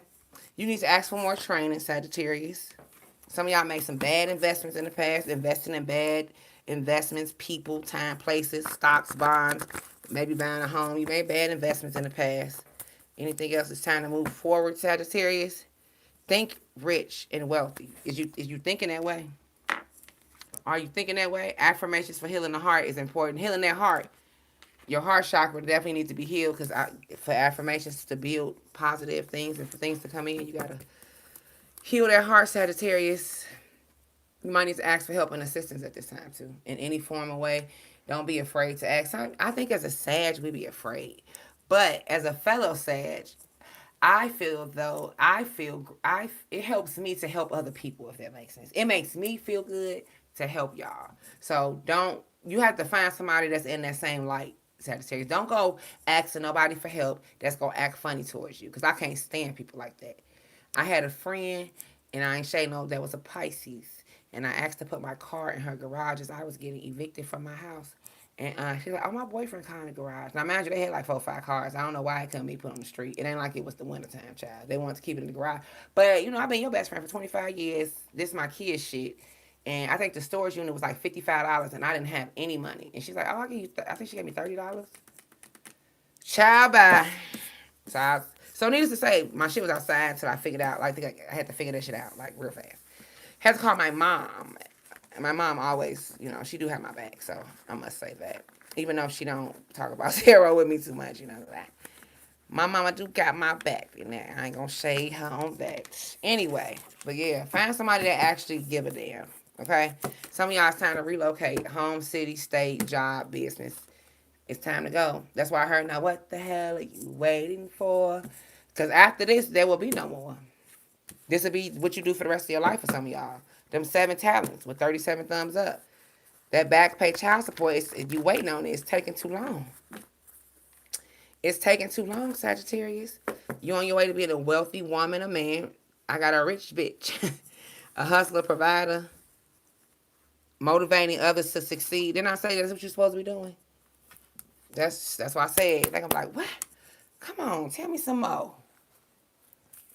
you need to ask for more training, Sagittarius. Some of y'all made some bad investments in the past, investing in bad investments, people, time, places, stocks, bonds, maybe buying a home. You made bad investments in the past. Anything else? It's time to move forward, Sagittarius. Think rich and wealthy. Is you thinking that way? Are you thinking that way? Affirmations for healing the heart is important. Healing that heart. Your heart chakra definitely needs to be healed because for affirmations to build positive things and for things to come in, you got to heal that heart, Sagittarius. You might need to ask for help and assistance at this time, too. In any form or way. Don't be afraid to ask. I think as a Sag, we be afraid. But as a fellow Sag, I feel though, it helps me to help other people, if that makes sense. It makes me feel good to help y'all. So you have to find somebody that's in that same light, Sagittarius. Don't go asking nobody for help that's going to act funny towards you because I can't stand people like that. I had a friend, and I ain't saying no, that was a Pisces. And I asked to put my car in her garage as I was getting evicted from my house. And she's like, oh, my boyfriend car in the garage. Now, mind you, they had like 4 or 5 cars. I don't know why it couldn't be put on the street. It ain't like it was the wintertime, child. They wanted to keep it in the garage. But, I've been your best friend for 25 years. This is my kid's shit. And I think the storage unit was like $55, and I didn't have any money. And she's like, oh, I'll give you, I think she gave me $30. Child, bye. So needless to say, my shit was outside until I figured out, like, I had to figure that shit out, like, real fast. Had to call my mom. And my mom always, she do have my back, so I must say that. Even though she don't talk about zero with me too much, that. My mama do got my back in there. I ain't gonna shade her on that. Anyway, but yeah, find somebody that actually give a damn, okay? Some of y'all, it's time to relocate. Home, city, state, job, business. It's time to go. That's why I heard, now what the hell are you waiting for? Because after this, there will be no more. This will be what you do for the rest of your life for some of y'all. Them 7 talents with 37 thumbs up. That back pay child support, if you waiting on it, it's taking too long. It's taking too long, Sagittarius. You on your way to being a wealthy woman, a man. I got a rich bitch. A hustler, provider. Motivating others to succeed. Didn't I say that's what you're supposed to be doing? That's why I said. Like, I'm like, what? Come on, tell me some more.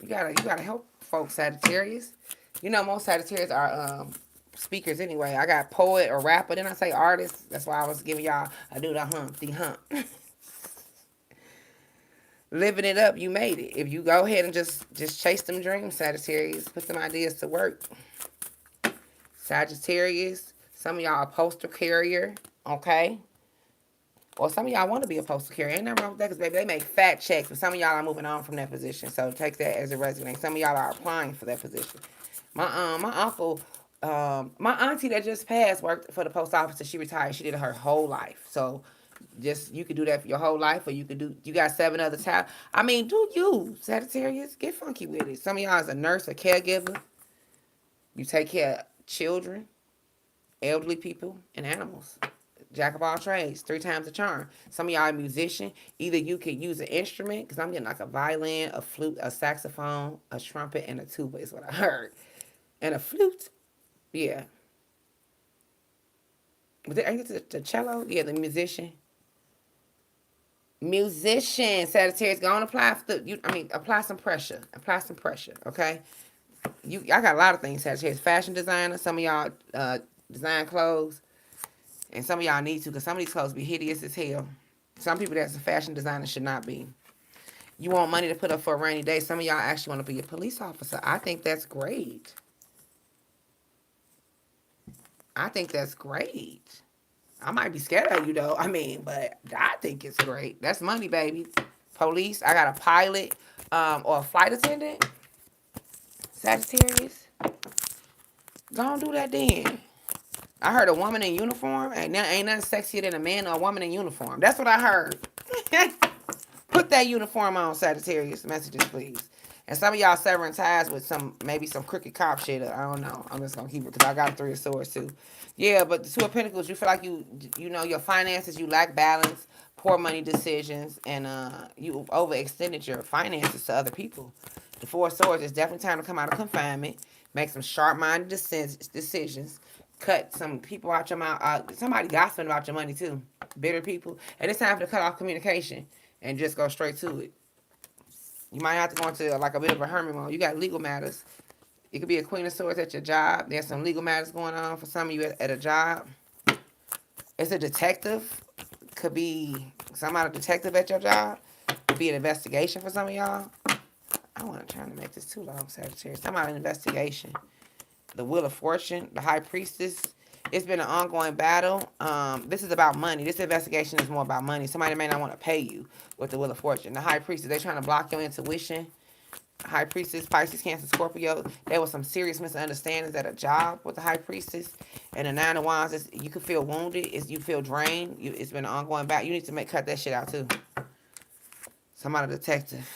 You gotta help folks, Sagittarius. Most Sagittarius are speakers anyway. I got poet or rapper. Then I say artist. That's why I was giving y'all I do the hump. Living it up, you made it. If you go ahead and just chase them dreams, Sagittarius, put them ideas to work. Sagittarius, some of y'all a poster carrier, okay? Or some of y'all want to be a postal carrier. Ain't nothing wrong with that because, baby, they make fat checks. But some of y'all are moving on from that position. So take that as a resume. Some of y'all are applying for that position. My uncle, my auntie that just passed worked for the post office and she retired. She did it her whole life. So you could do that for your whole life, or you got 7 other talents. I mean, do you, Sagittarius? Get funky with it. Some of y'all is a nurse, a caregiver. You take care of children, elderly people, and animals. Jack of all trades, 3 times a charm. Some of y'all are a musician. Either you can use an instrument, because I'm getting like a violin, a flute, a saxophone, a trumpet, and a tuba is what I heard. And a flute. Yeah. Ain't it the cello? Yeah, the musician. Musician, Sagittarius, go on apply some pressure. Apply some pressure, okay? I got a lot of things, Sagittarius. Fashion designer, some of y'all design clothes. And some of y'all need to, because some of these clothes be hideous as hell. Some people that's a fashion designer should not be. You want money to put up for a rainy day. Some of y'all actually want to be a police officer. I think that's great. I think that's great. I might be scared of you, though. But I think it's great. That's money, baby. Police. I got a pilot or a flight attendant. Sagittarius. Don't do that then. I heard a woman in uniform. Ain't nothing sexier than a man or a woman in uniform. That's what I heard. Put that uniform on, Sagittarius. Messages, please. And some of y'all severing ties with maybe some crooked cop shit. I don't know. I'm just gonna keep it because I got 3 of swords too. Yeah, but the 2 of pentacles, you feel like you know your finances, you lack balance, poor money decisions, and you overextended your finances to other people. The 4 of swords, it's definitely time to come out of confinement, make some sharp-minded decisions, cut some people out your mouth. Somebody gossiping about your money too. Bitter people, and it's time to cut off communication and just go straight to it. You might have to go into like a bit of a hermit mode. You got legal matters. It could be a Queen of Swords at your job. There's some legal matters going on for some of you at a job. It's a detective. Could be somebody detective at your job. Could be an investigation for some of y'all. I wasn't trying to make this too long, Sagittarius. Somebody an investigation. The Wheel of Fortune, the High Priestess. It's been an ongoing battle. This is about money. This investigation is more about money. Somebody may not want to pay you with the Wheel of Fortune. The High Priestess, they're trying to block your intuition. High Priestess, Pisces, Cancer, Scorpio. There was some serious misunderstandings at a job with the High Priestess. And the 9 of Wands, you could feel wounded. You feel drained. It's been an ongoing battle. You need to cut that shit out too. Somebody detective.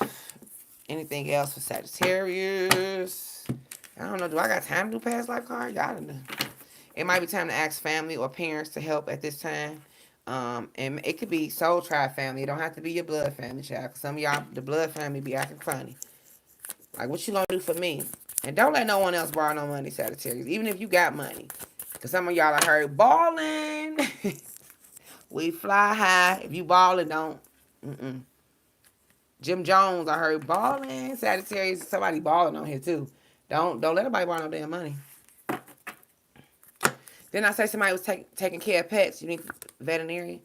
Anything else for Sagittarius? I don't know. Do I got time to do past life card? Y'all don't know. It might be time to ask family or parents to help at this time. And it could be soul tribe family. It don't have to be your blood family, child. Cause some of y'all, the blood family be acting funny. Like, what you gonna do for me? And don't let no one else borrow no money, Sagittarius. Even if you got money. Cause some of y'all I heard balling. We fly high. If you balling, don't. Jim Jones, I heard balling. Sagittarius, somebody balling on here too. Don't let nobody borrow no damn money. Then I say somebody was taking care of pets. You need veterinarian.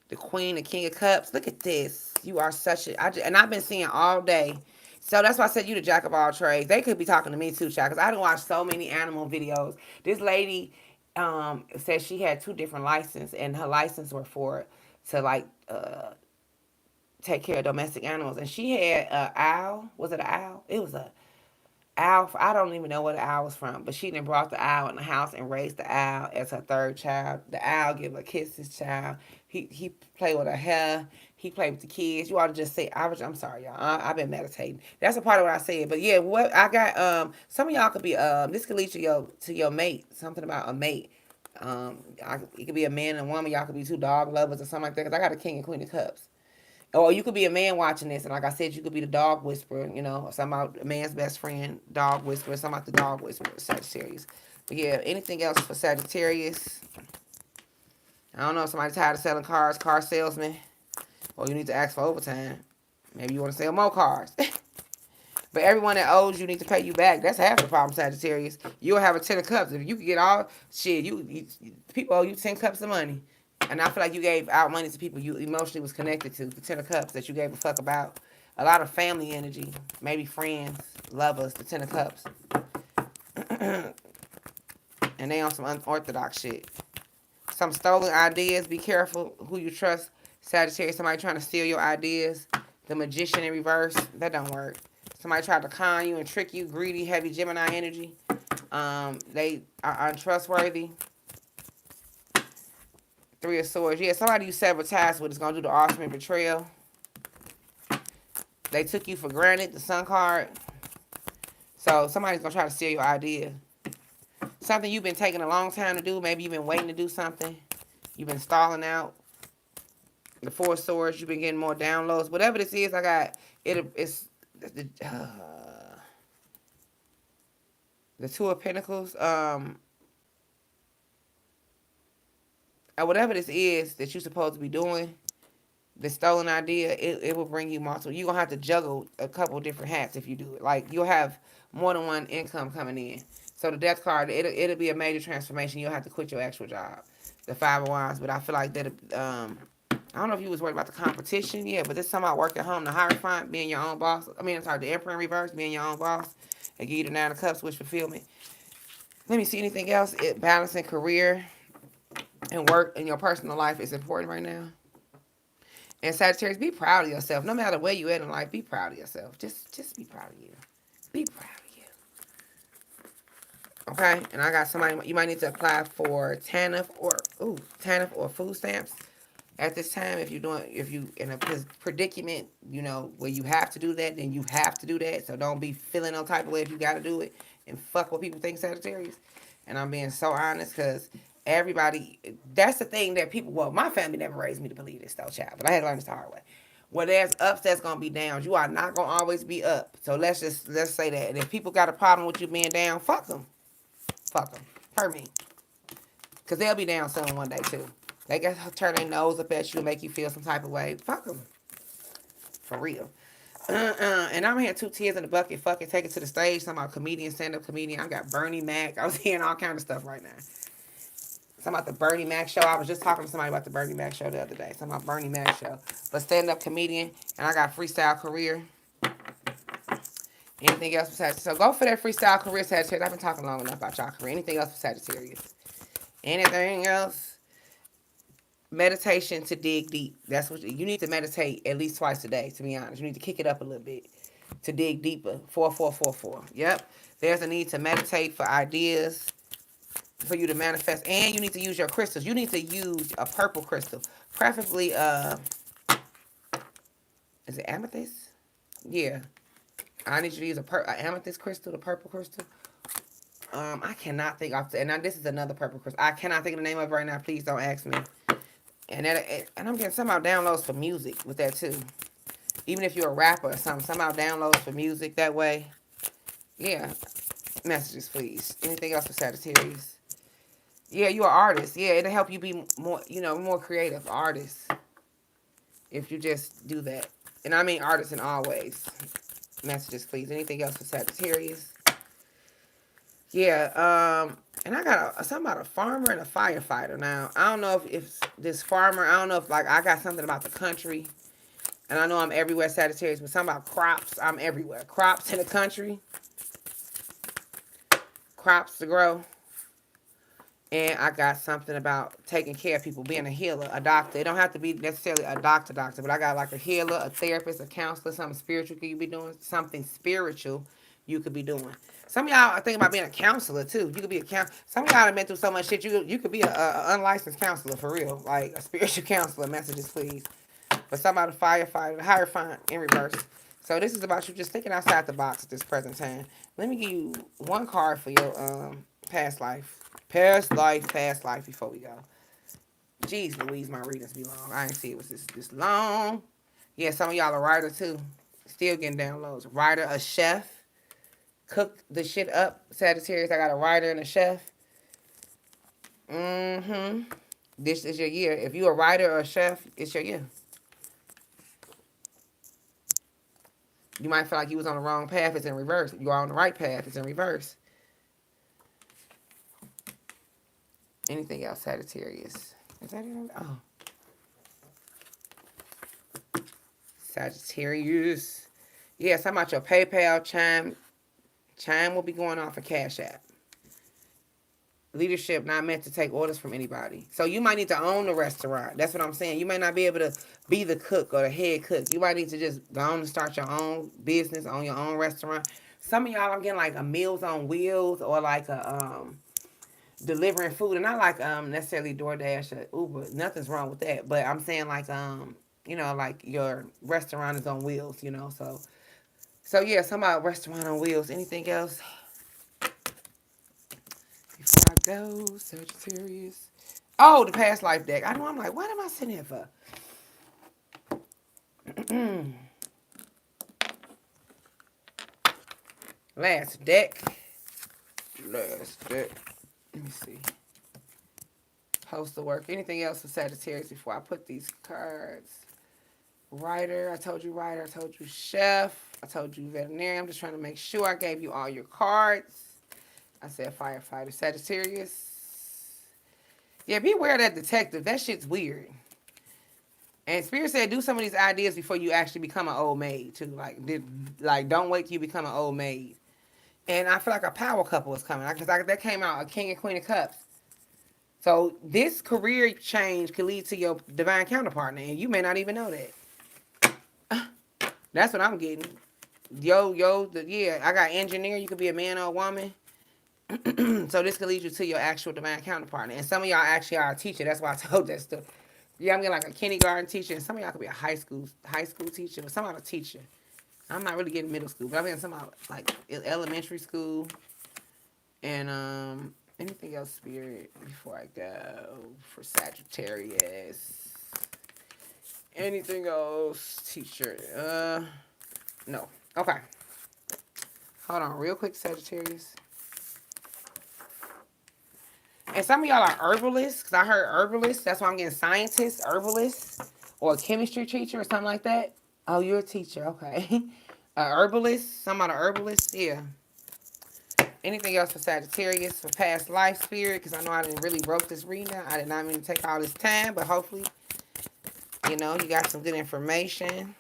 The Queen, the King of Cups. Look at this. You are such a... and I've been seeing all day. So that's why I said you the jack of all trades. They could be talking to me too, child. Because I done watched so many animal videos. This lady said she had 2 different licenses. And her license were to like take care of domestic animals. And she had an owl. Was it an owl? It was a owl. I don't even know where the owl was from, but she done brought the owl in the house and raised the owl as her 3rd child. The owl give her kisses, child. He played with her hair. He played with the kids. You ought to just say, I'm sorry, y'all. I've been meditating. That's a part of what I said. But yeah, what I got, some of y'all could be, this could lead to your mate. Something about a mate. It could be a man and a woman. Y'all could be 2 dog lovers or something like that. Because I got a King and Queen of Cups. Or you could be a man watching this, and like I said, you could be the dog whisperer, you know, something about a man's best friend, dog whisperer, something about the dog whisperer, Sagittarius. But yeah, anything else for Sagittarius? I don't know, somebody tired of selling cars, car salesman, or you need to ask for overtime. Maybe you want to sell more cars. But everyone that owes you need to pay you back. That's half the problem, Sagittarius. You'll have a 10 of cups. If you could get all shit, people owe you 10 cups of money. And I feel like you gave out money to people you emotionally was connected to. The 10 of cups that you gave a fuck about. A lot of family energy. Maybe friends, lovers, the 10 of cups. And they on some unorthodox shit. Some stolen ideas. Be careful who you trust. Sagittarius, somebody trying to steal your ideas. The Magician in reverse. That don't work. Somebody tried to con you and trick you. Greedy, heavy Gemini energy. They are untrustworthy. 3 of Swords. Yeah, somebody you sever ties with is going to do the ultimate betrayal. They took you for granted, the Sun card. So somebody's going to try to steal your idea. Something you've been taking a long time to do. Maybe you've been waiting to do something. You've been stalling out. The 4 of Swords. You've been getting more downloads. Whatever this is, I got... It's the 2 of Pentacles. Whatever this is that you're supposed to be doing, the stolen idea, it will bring you multiple. You're going to have to juggle a couple different hats if you do it. Like, you'll have more than one income coming in. So the Death card, it'll be a major transformation. You'll have to quit your actual job. The 5 of Wands, but I feel like that, I don't know if you was worried about the competition, yeah, but this time about work at home, the Hierophant, being your own boss. I mean, I'm sorry, the Emperor in reverse, being your own boss. And give you the 9 of Cups, wish fulfillment. Let me see anything else. Balancing career and work in your personal life is important right now. And Sagittarius, be proud of yourself. No matter where you at in life, be proud of yourself. Just be proud of you. Be proud of you. Okay? And I got somebody, you might need to apply for TANF or food stamps. at this time. If you in a predicament, you know, where you have to do that, then you have to do that. So don't be feeling no type of way if you got to do it and fuck what people think, Sagittarius. And I'm being so honest because everybody, that's the thing that people, well, my family never raised me to believe this though, child, but I had to learn this the hard way. Well, there's ups, that's gonna be downs. You are not gonna always be up. So let's say that. And if people got a problem with you being down, fuck them. Fuck them. Per me. Because they'll be down soon one day, too. They can turn their nose up at you and make you feel some type of way. Fuck them. For real. And I'm here 2 tears in the bucket. Fuck it. Take it to the stage. Talking about comedian, stand-up comedian. I got Bernie Mac. I was hearing all kind of stuff right now. Something about the Bernie Mac show. I was just talking to somebody about the Bernie Mac show the other day. Something about Bernie Mac show. But stand-up comedian. And I got freestyle career. Anything else for Sagittarius? So go for that freestyle career, Sagittarius. I've been talking long enough about y'all career. Anything else for Sagittarius? Anything else? Meditation to dig deep. That's what you need to meditate at least twice a day, to be honest. You need to kick it up a little bit to dig deeper. 4444. Yep. There's a need to meditate for ideas for you to manifest. And you need to use your crystals. You need to use a purple crystal. Preferably, is it amethyst? Yeah. I need you to use a amethyst crystal, the purple crystal. I cannot think off the, and now this is another purple crystal. I cannot think of the name of it right now. Please don't ask me. And I'm getting somehow downloads for music with that too. Even if you're a rapper or something, somehow downloads for music that way. Yeah. Messages, please. Anything else for Sagittarius? Yeah, you're an artist. Yeah, it'll help you be more, more creative artist. If you just do that. And I mean artists in all ways. Messages, please. Anything else for Sagittarius? Yeah, and I got something about a farmer and a firefighter. Now, I don't know if this farmer, I don't know if, like, I got something about the country. And I know I'm everywhere, Sagittarius, but something about crops. I'm everywhere. Crops in the country. Crops to grow. And I got something about taking care of people, being a healer, a doctor. It don't have to be necessarily a doctor, but I got like a healer, a therapist, a counselor, something spiritual you could be doing. Something spiritual you could be doing. Some of y'all are thinking about being a counselor, too. You could be a counselor. Some of y'all have been through so much shit, you could be a unlicensed counselor, for real. Like, a spiritual counselor. Messages, please. But something about a firefighter, the Hierophant in reverse. So this is about you just thinking outside the box at this present time. Let me give you one card for your past life. Past life before we go. Jeez Louise, my readings be long. I ain't see it was this long. Yeah, some of y'all a writer, too. Still getting downloads. Writer, a chef. Cook the shit up, Sagittarius. I got a writer and a chef. This is your year. If you're a writer or a chef, it's your year. You might feel like you was on the wrong path. It's in reverse. You are on the right path. It's in reverse. Anything else, Sagittarius? Is that it? Oh. Sagittarius. Yeah, something about your PayPal chime. Chime will be going off a Cash App. Leadership not meant to take orders from anybody. So you might need to own the restaurant. That's what I'm saying. You may not be able to be the cook or the head cook. You might need to just go on and start your own business, own your own restaurant. Some of y'all, I'm getting like a Meals on Wheels or like a delivering food. And not like necessarily DoorDash or Uber. Nothing's wrong with that. But I'm saying like like your restaurant is on wheels, So yeah, something about restaurant on wheels. Anything else? Before I go, Sagittarius. Oh, the past life deck. I know. I'm like, what am I sitting here for? Last deck. Let me see. Postal work. Anything else for Sagittarius before I put these cards? Writer. I told you writer. I told you chef. I told you veterinarian. I'm just trying to make sure I gave you all your cards. I said firefighter. Sagittarius. Yeah, beware of that detective. That shit's weird. And Spirit said do some of these ideas before you actually become an old maid, too. Like don't wait till you become an old maid. And I feel like a power couple is coming. Because that came out, a king and queen of cups. So this career change could lead to your divine counterpart. And you may not even know that. That's what I'm getting. I got engineer. You could be a man or a woman. So this could lead you to your actual divine counterpart. And some of y'all actually are a teacher. That's why I told that story. Yeah, I'm getting like a kindergarten teacher, and some of y'all could be a high school teacher, or some other teacher. I'm not really getting middle school, but I'm getting some like elementary school, and anything else, spirit, before I go for Sagittarius. Anything else, teacher? No. Okay. Hold on, real quick, Sagittarius. And some of y'all are herbalists, because I heard herbalists. That's why I'm getting scientists, herbalists, or a chemistry teacher or something like that. Oh, you're a teacher. Okay. A herbalist. Some of the herbalists. Yeah. Anything else for Sagittarius for past life spirit? Because I know I didn't really broke this reading. I did not mean to take all this time, but hopefully, you got some good information.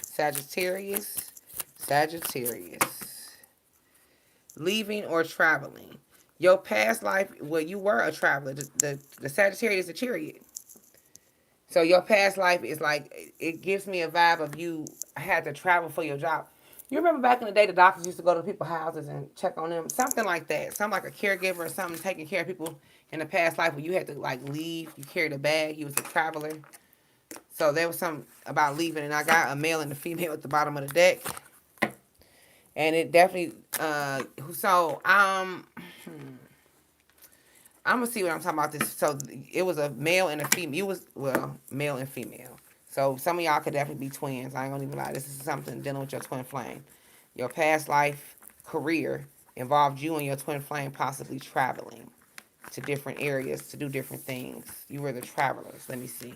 Sagittarius. Sagittarius. Leaving or traveling. Your past life, well, you were a traveler. The Sagittarius is a chariot. So your past life is like, it gives me a vibe of you had to travel for your job. You remember back in the day, the doctors used to go to people's houses and check on them? Something like that. Something like a caregiver or something, taking care of people in the past life where you had to like leave. You carried a bag. You was a traveler. So there was something about leaving, and I got a male and a female at the bottom of the deck. And it definitely, I'm gonna see what I'm talking about this. So it was a male and a female. You was, well, male and female. So some of y'all could definitely be twins. I ain't gonna even lie. This is something dealing with your twin flame. Your past life career involved you and your twin flame possibly traveling to different areas to do different things. You were the travelers. Let me see.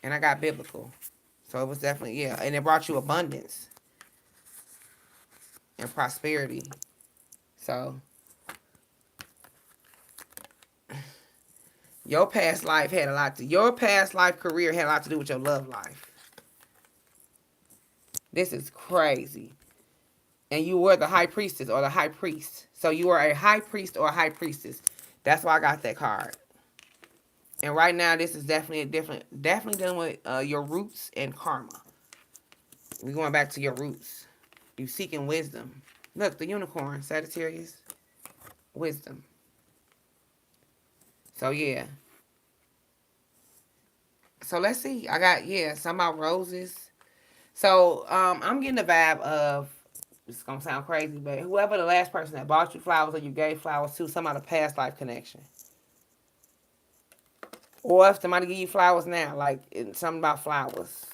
And I got biblical. So it was definitely, yeah. And it brought you abundance and prosperity. So your past life career had a lot to do with your love life. This is crazy. And you were the high priestess or the high priest. So you were a high priest or a high priestess. That's why I got that card. And right now, this is definitely definitely dealing with your roots and karma. We're going back to your roots. You seeking wisdom. Look, the unicorn, Sagittarius. Wisdom. So, yeah. So, let's see. I got, some about roses. So, I'm getting the vibe of, it's going to sound crazy, but whoever the last person that bought you flowers or you gave flowers to, some out of past life connection. Or if somebody give you flowers now, like something about flowers.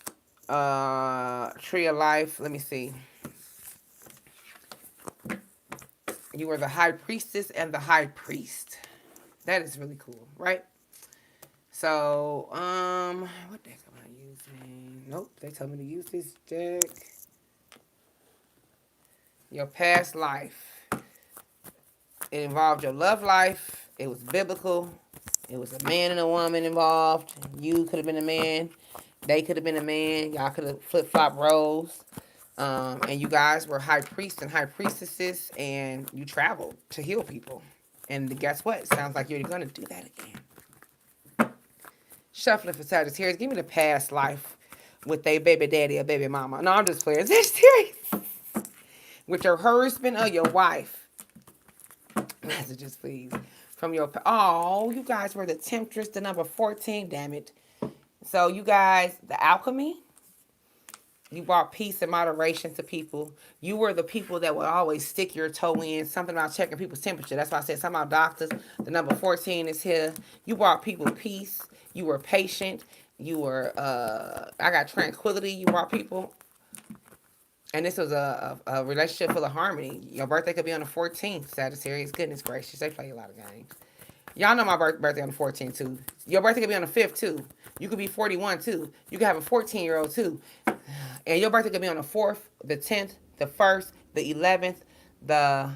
Tree of life. Let me see. You were the high priestess and the high priest. That is really cool, right? So, what deck am I using? Nope, they told me to use this deck. Your past life. It involved your love life. It was biblical. It was a man and a woman involved. You could have been a man. They could have been a man. Y'all could have flip-flop roles. And you guys were high priests and high priestesses, and you traveled to heal people. And guess what? Sounds like you're going to do that again. Shuffling for Sagittarius. Give me the past life with a baby daddy or baby mama. No, I'm just playing. Sagittarius. With your husband or your wife. Messages, please. From your... Oh, you guys were the temptress, the number 14. Damn it. So, you guys, the alchemy. You brought peace and moderation to people. You were the people that would always stick your toe in. Something about checking people's temperature. That's why I said something about doctors. The number 14 is here. You brought people peace. You were patient. You were, I got tranquility. You brought people. And this was a relationship full of harmony. Your birthday could be on the 14th, Sagittarius. Goodness gracious. They play a lot of games. Y'all know my birthday on the 14th, too. Your birthday could be on the 5th, too. You could be 41, too. You could have a 14-year-old, too. And your birthday could be on the 4th, the 10th, the 1st, the 11th, the...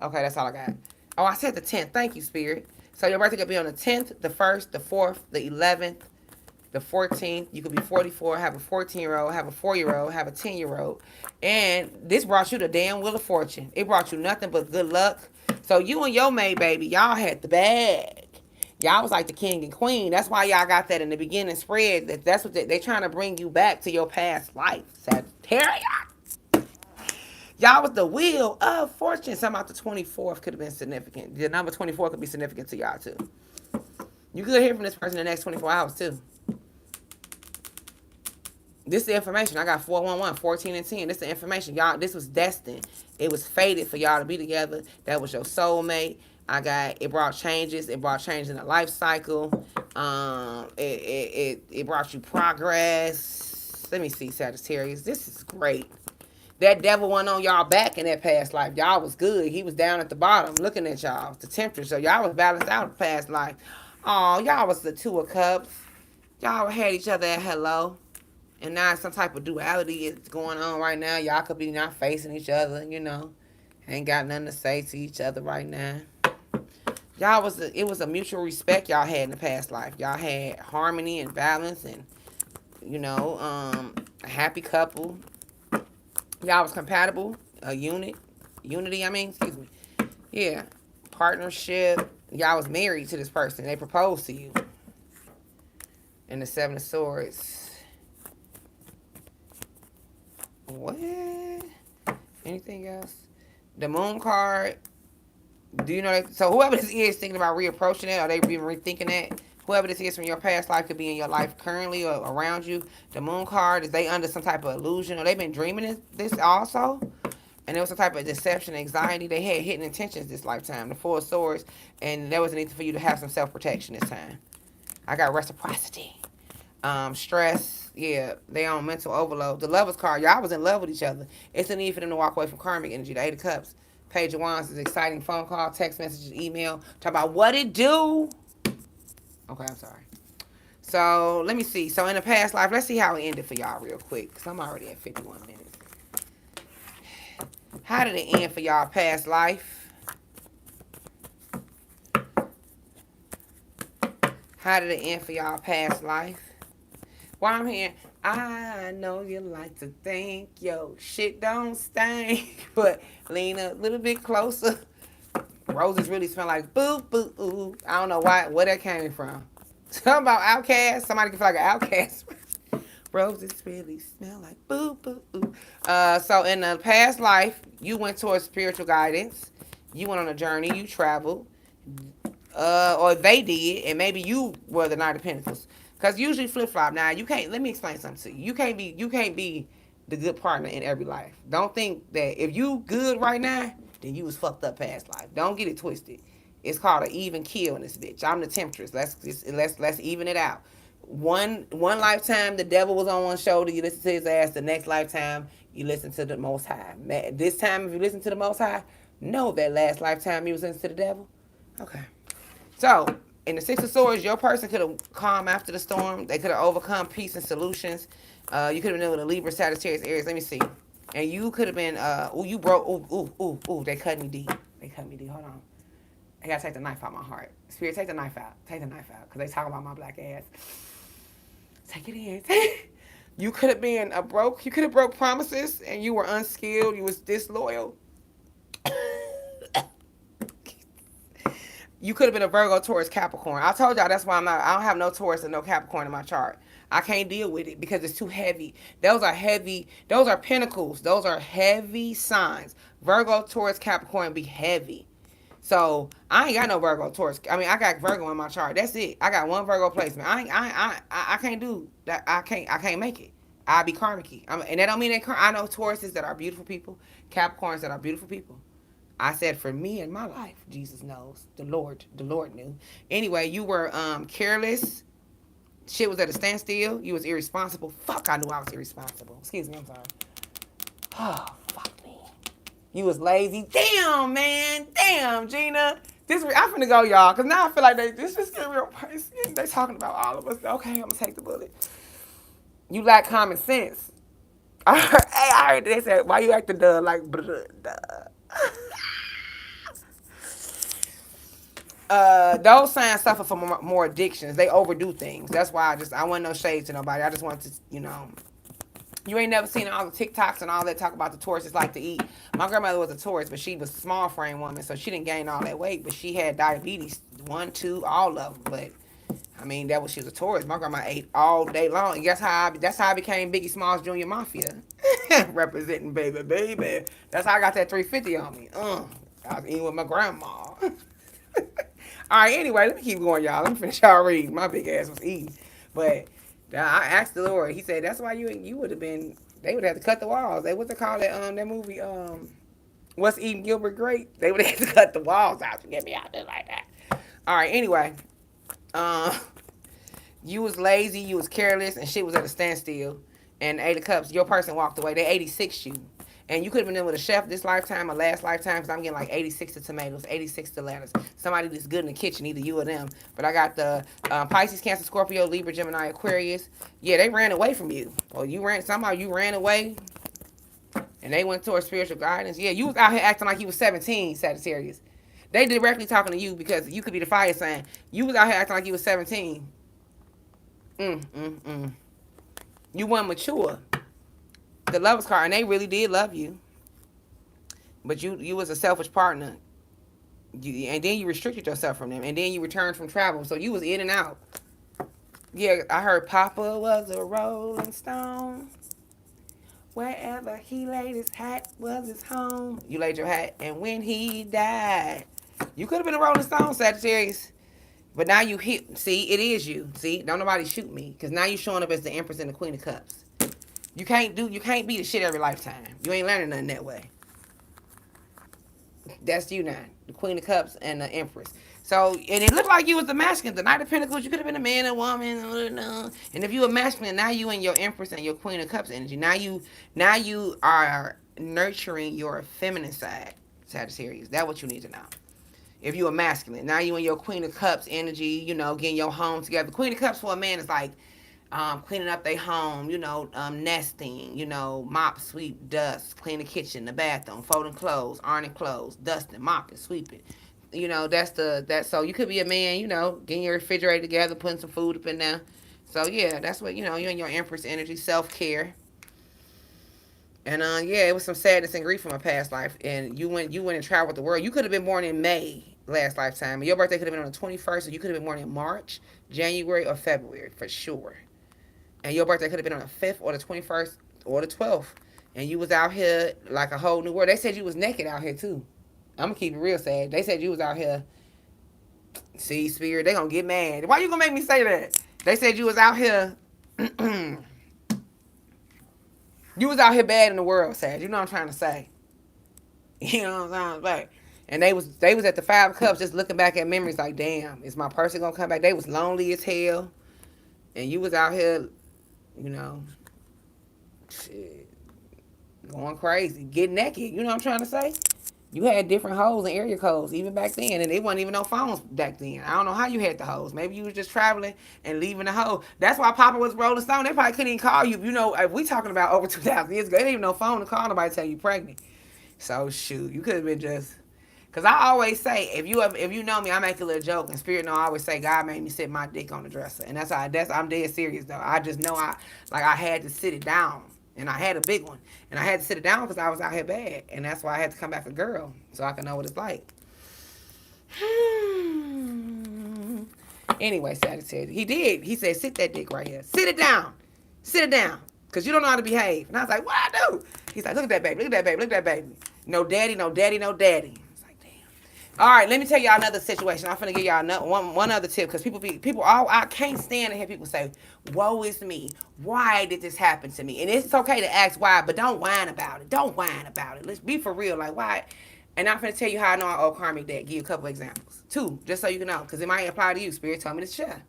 Okay, that's all I got. Oh, I said the 10th. Thank you, Spirit. So your birthday could be on the 10th, the 1st, the 4th, the 11th, the 14th. You could be 44, have a 14-year-old, have a 4-year-old, have a 10-year-old. And this brought you the damn Wheel of Fortune. It brought you nothing but good luck. So you and your mate, baby, y'all had the bag. Y'all was like the king and queen. That's why y'all got that in the beginning spread. That's what they trying to bring you back to your past life. Sagittarius. Y'all was the wheel of fortune. Something about the 24th could have been significant. The number 24 could be significant to y'all too. You could hear from this person in the next 24 hours too. This is the information. I got 411, 14, and 10. This is the information. Y'all, this was destined. It was fated for y'all to be together. That was your soulmate. It brought changes. It brought change in the life cycle. It brought you progress. Let me see, Sagittarius. This is great. That devil went on y'all back in that past life. Y'all was good. He was down at the bottom looking at y'all. The temperature. So y'all was balanced out in past life. Oh, y'all was the two of cups. Y'all had each other at hello. And now some type of duality is going on right now. Y'all could be not facing each other, you know. Ain't got nothing to say to each other right now. It was a mutual respect y'all had in the past life. Y'all had harmony and balance and, a happy couple. Y'all was compatible, unity, excuse me. Yeah, partnership. Y'all was married to this person. They proposed to you. And the Seven of Swords. What? Anything else? The Moon card. Do you know that? So whoever this is thinking about reapproaching it, or they even rethinking that, whoever this is from your past life could be in your life currently or around you. The Moon card, is they under some type of illusion, or they been dreaming this also? And there was some type of deception, anxiety. They had hidden intentions this lifetime. The Four of Swords, and there was a need for you to have some self-protection this time. I got reciprocity. Stress, yeah, they on mental overload. The Lovers card, y'all was in love with each other. It's a need for them to walk away from karmic energy. The Eight of Cups, Page of Wands is exciting phone call, text messages, email. Talk about what it do. Okay, I'm sorry. So let me see. So in the past life, let's see how it ended for y'all real quick, because I'm already at 51 minutes. How did it end for y'all past life? How did it end for y'all past life? While I'm here, I know you like to think yo shit don't stink, but lean a little bit closer. Roses really smell like boo boo ooh. I don't know where that came from. Something about outcast. Somebody can feel like an outcast. Roses really smell like boo boo ooh. So in the past life, you went towards spiritual guidance. You went on a journey. You traveled. Or they did, and maybe you were the Knight of Pentacles. Because usually flip flop. Now you can't. Let me explain something to you. You can't be the good partner in every life. Don't think that if you good right now, then you was fucked up past life. Don't get it twisted. It's called an even kill in this bitch. I'm the temptress. Let's even it out. One lifetime the devil was on one shoulder. You listen to his ass. The next lifetime you listen to the Most High. This time if you listen to the Most High, know that last lifetime you was listening to the devil. Okay. So, in the Six of Swords, your person could have calmed after the storm. They could have overcome peace and solutions. You could have been with a Libra, Sagittarius, Aries. Let me see. And you could have been, you broke, they cut me deep. They cut me deep. Hold on. I gotta take the knife out my heart. Spirit, take the knife out. Take the knife out. Because they talk about my black ass. Take it in. You could have been you could have broke promises and you were unskilled. You was disloyal. You could have been a Virgo, Taurus, Capricorn. I told y'all that's why I don't have no Taurus and no Capricorn in my chart. I can't deal with it because it's too heavy. Those are heavy. Those are pentacles. Those are heavy signs. Virgo, Taurus, Capricorn be heavy. So I ain't got no Virgo, Taurus. I got Virgo in my chart. That's it. I got one Virgo placement. I can't do that. I can't make it. I be karmic. And that don't mean I know Tauruses that are beautiful people, Capricorns that are beautiful people. I said for me in my life, Jesus knows. The Lord knew. Anyway, you were careless. Shit was at a standstill. You was irresponsible. Fuck, I knew I was irresponsible. Excuse me, I'm sorry. Oh, fuck me. You was lazy. Damn, man. Damn, Gina. I'm finna go, y'all, because now I feel like this is getting real personal. They talking about all of us. Okay, I'm gonna take the bullet. You lack common sense. I heard they said, why you acting duh? Like, duh. Those signs suffer from more addictions. They overdo things. That's why I want no shade to nobody. I just want to, you ain't never seen all the TikToks and all that talk about the Tauruses like to eat. My grandmother was a Taurus, but she was a small frame woman, so she didn't gain all that weight, but she had diabetes, 1, 2, all of them. But I mean, that was she was a Taurus. My grandma ate all day long. And that's how I became Biggie Smalls Junior Mafia. Representing baby. That's how I got that 350 on me. I was eating with my grandma. All right, anyway, let me keep going, y'all. Let me finish y'all reading. My big ass was eating. But I asked the Lord, he said, that's why you would have been, they would have to cut the walls. They, what they call that movie, What's Eating Gilbert Grape? They would have to cut the walls out to get me out there like that. All right, anyway. Uh, you was lazy, you was careless, and shit was at a standstill. And 8 of Cups, your person walked away. They 86 you. And you could have been in with a chef this lifetime or last lifetime, because I'm getting like 86 to tomatoes, 86 to lettuce. Somebody that's good in the kitchen, either you or them. But I got the Pisces, Cancer, Scorpio, Libra, Gemini, Aquarius. Yeah, they ran away from you. Or somehow you ran away and they went towards spiritual guidance. Yeah, you was out here acting like you was 17, Sagittarius. They directly talking to you because you could be the fire sign. You was out here acting like you was 17. You weren't mature. The Lovers card, and they really did love you. But you was a selfish partner. And then you restricted yourself from them. And then you returned from travel. So you was in and out. Yeah, I heard Papa was a rolling stone. Wherever he laid his hat was his home. You laid your hat. And when he died, you could have been a rolling stone, Sagittarius. But now you hit. See, it is you. See, don't nobody shoot me. Because now you showing up as the Empress and the Queen of Cups. You can't be the shit every lifetime. You ain't learning nothing that way. That's you now. The Queen of Cups and the Empress. So, and it looked like you was the masculine. The Knight of Pentacles, you could have been a man, a woman. And if you were masculine, now you in your Empress and your Queen of Cups energy. Now you are nurturing your feminine side, Sagittarius. That's what you need to know. If you are masculine, now you in your Queen of Cups energy, getting your home together. Queen of Cups for a man is like cleaning up their home, nesting, mop, sweep, dust, clean the kitchen, the bathroom, folding clothes, ironing clothes, dusting, mopping, sweeping. So you could be a man, getting your refrigerator together, putting some food up in there. So yeah, that's what, you're in your Empress energy, self-care. And yeah, it was some sadness and grief from a past life. And you went and traveled the world. You could have been born in May last lifetime. Your birthday could have been on the 21st, or you could have been born in March, January, or February for sure. And your birthday could have been on the 5th or the 21st or the 12th. And you was out here like a whole new world. They said you was naked out here too. I'm going to keep it real sad. They said you was out here. See, Spirit, they going to get mad. Why you going to make me say that? They said you was out here. You was out here bad in the world, Sag. You know what I'm trying to say. You know what I'm saying? And they was at the 5 of Cups just looking back at memories like, damn, is my person going to come back? They was lonely as hell. And you was out here, shit, going crazy, getting naked. You know what I'm trying to say? You had different hoes and area codes even back then, and it wasn't even no phones back then. I don't know how you had the hoes. Maybe you was just traveling and leaving the hoe. That's why Papa was Rolling Stone. They probably couldn't even call you. If we talking about over 2,000 years ago, they didn't even no phone to call nobody to tell you pregnant. So shoot, you could have been just. Cause I always say, if you know me, I make a little joke, and Spirit know I always say God made me sit my dick on the dresser, and I'm dead serious though. I just know I had to sit it down, and I had a big one, and I had to sit it down because I was out here bad, and that's why I had to come back a girl so I can know what it's like. Anyway, Sagittarius, he did. He said, sit that dick right here, sit it down, cause you don't know how to behave. And I was like, what I do? He's like, look at that baby, look at that baby, look at that baby. No daddy, no daddy, no daddy. All right, let me tell y'all another situation. I'm finna give y'all one other tip, because I can't stand to hear people say, woe is me. Why did this happen to me? And it's okay to ask why, but don't whine about it. Don't whine about it. Let's be for real. Like, why? And I'm finna tell you how I know I owe Karmic debt. Give you a couple examples. 2, just so you can know, because it might apply to you. Spirit told me to share.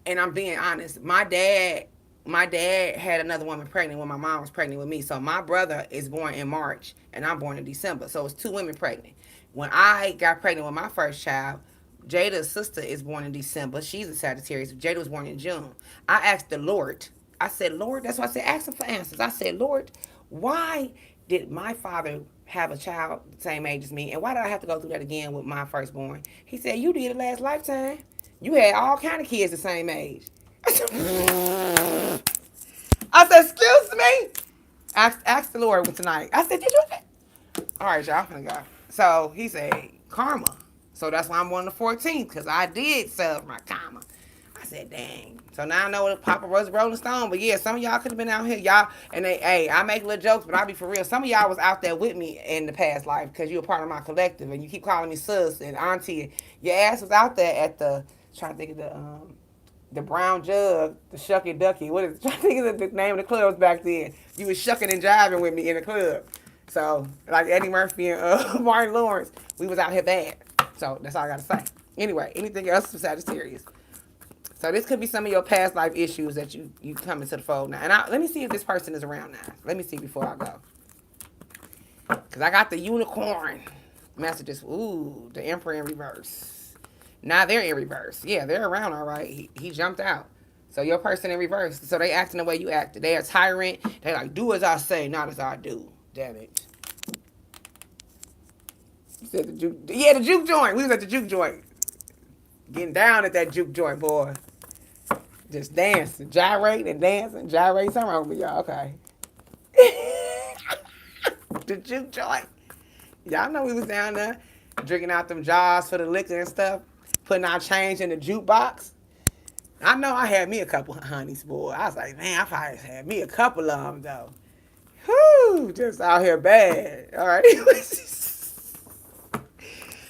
And I'm being honest. My dad had another woman pregnant when my mom was pregnant with me. So my brother is born in March, and I'm born in December. So it's 2 women pregnant. When I got pregnant with my first child, Jada's sister is born in December. She's a Sagittarius. Jada was born in June. I asked the Lord. I said, Lord, that's why I said ask him for answers. I said, Lord, why did my father have a child the same age as me? And why did I have to go through that again with my firstborn? He said, you did it last lifetime. You had all kind of kids the same age. I said, excuse me? Ask the Lord tonight. I said, did you? All right, y'all, I'm finna go. So he said, karma. So that's why I'm on the 14th, because I did serve my karma. I said, dang. So now I know what Papa was Rolling Stone. But yeah, some of y'all could have been out here. Y'all, and hey, I make little jokes, but I be for real. Some of y'all was out there with me in the past life because you were part of my collective. And you keep calling me sis and auntie. Your ass was out there at the, trying to think of the brown jug, the shucky ducky. What is it? Trying to think of the name of the clubs back then. You was shucking and jiving with me in the club. So, like Eddie Murphy and Martin Lawrence, we was out here bad. So, that's all I got to say. Anyway, anything else for Sagittarius? So, this could be some of your past life issues that you come into the fold now. And let me see if this person is around now. Let me see before I go. Because I got the unicorn messages. Ooh, the emperor in reverse. Now they're in reverse. Yeah, they're around all right. He jumped out. So your person in reverse. So they acting the way you acted. They a tyrant. They like, do as I say, not as I do. Damn it. You said the juke. Yeah, the juke joint. We was at the juke joint. Getting down at that juke joint, boy. Just dancing, gyrating and dancing, gyrating. Something wrong with me, y'all. Okay. The juke joint. Y'all know we was down there drinking out them jars for the liquor and stuff, putting our change in the jukebox. I know I had me a couple of honeys, boy. I was like, man, I probably had me a couple of them, though. Whew, just out here bad. All right.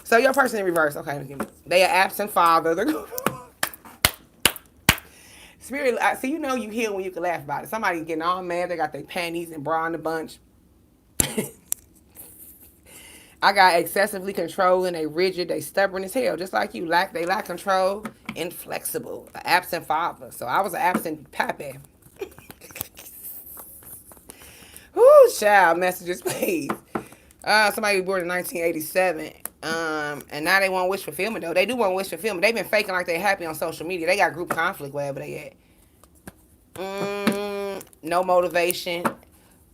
So your person in reverse, okay. They are absent father. Spirit, so you know you heal when you can laugh about it. Somebody getting all mad. They got their panties and bra in the bunch. I got excessively controlling. They rigid. They stubborn as hell. Just like you. They lack control. Inflexible. An absent father. So I was an absent pappy. Whoo, child. Messages, please. Somebody born in 1987. And now they want wish fulfillment, though. They do want wish fulfillment. They've been faking like they're happy on social media. They got group conflict wherever they at. No motivation.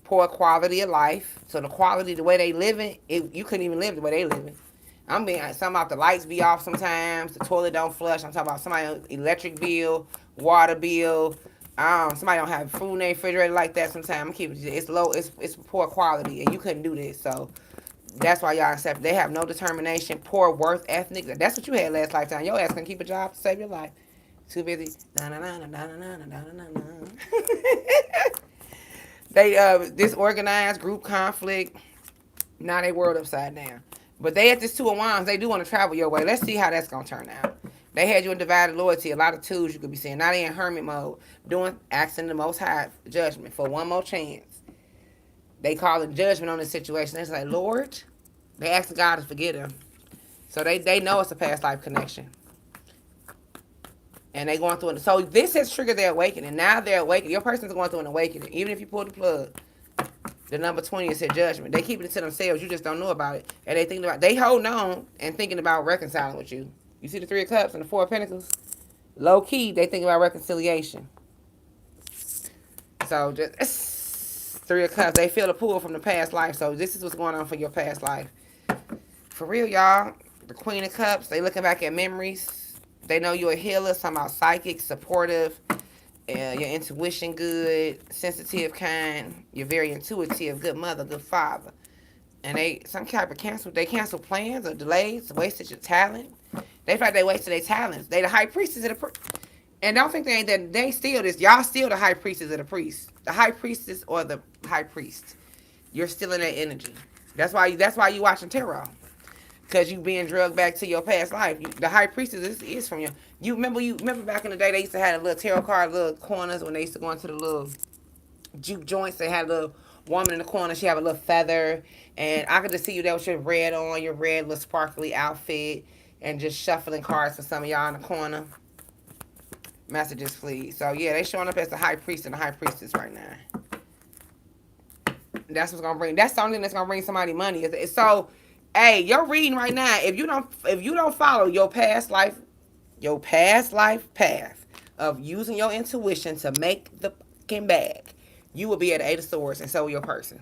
Poor quality of life. So the quality, the way they living, you couldn't even live the way they living. I'm being something about the lights be off sometimes, the toilet don't flush. I'm talking about somebody electric bill, water bill. Somebody don't have food in their refrigerator like that sometimes. I'm keeping it's low, it's poor quality, and you couldn't do this. So that's why y'all accept. They have no determination, poor worth ethic. That's what you had last lifetime. Your ass can keep a job to save your life. Too busy. They disorganized, group conflict. Now they world upside down. But they at this 2 of Wands, they do want to travel your way. Let's see how that's going to turn out. They had you in divided loyalty. A lot of twos you could be seeing. Now they in hermit mode. Asking the most high judgment for one more chance. They call it judgment on this situation. It's like, Lord, they asking God to forgive them. So they know it's a past life connection. And they going through it. So this has triggered their awakening. Now they're awakening. Your person's going through an awakening. Even if you pull the plug. The number 20 is said judgment. They keep it to themselves. You just don't know about it. And they hold on and thinking about reconciling with you. You see the 3 of Cups and the 4 of Pentacles? Low key, they think about reconciliation. So just 3 of Cups. They feel the pull from the past life. So this is what's going on for your past life. For real, y'all. The Queen of Cups, they looking back at memories. They know you're a healer, talking about psychic, supportive, your intuition good, sensitive kind. You're very intuitive, good mother, good father. And some type of cancel plans or delays, wasted your talent. They feel like they wasted their talents. They the high priestess of the and don't think they still this. Y'all still the high priestess of the priest. The high priestess or the high priest. You're still in that energy. That's why you watching tarot. Because you being drugged back to your past life. The high priestess is from you. You remember back in the day they used to have a little tarot card, little corners when they used to go into the little juke joints. They had a little woman in the corner. She had a little feather. And I could just see you there with your red on, your red little sparkly outfit. And just shuffling cards for some of y'all in the corner. Messages, please. So, yeah, they showing up as the high priest and the high priestess right now. That's what's going to bring. That's the only thing that's going to bring somebody money. So, hey, you're reading right now. If you don't follow your past life path of using your intuition to make the fucking bag, you will be at the 8 of Swords, and so will your person.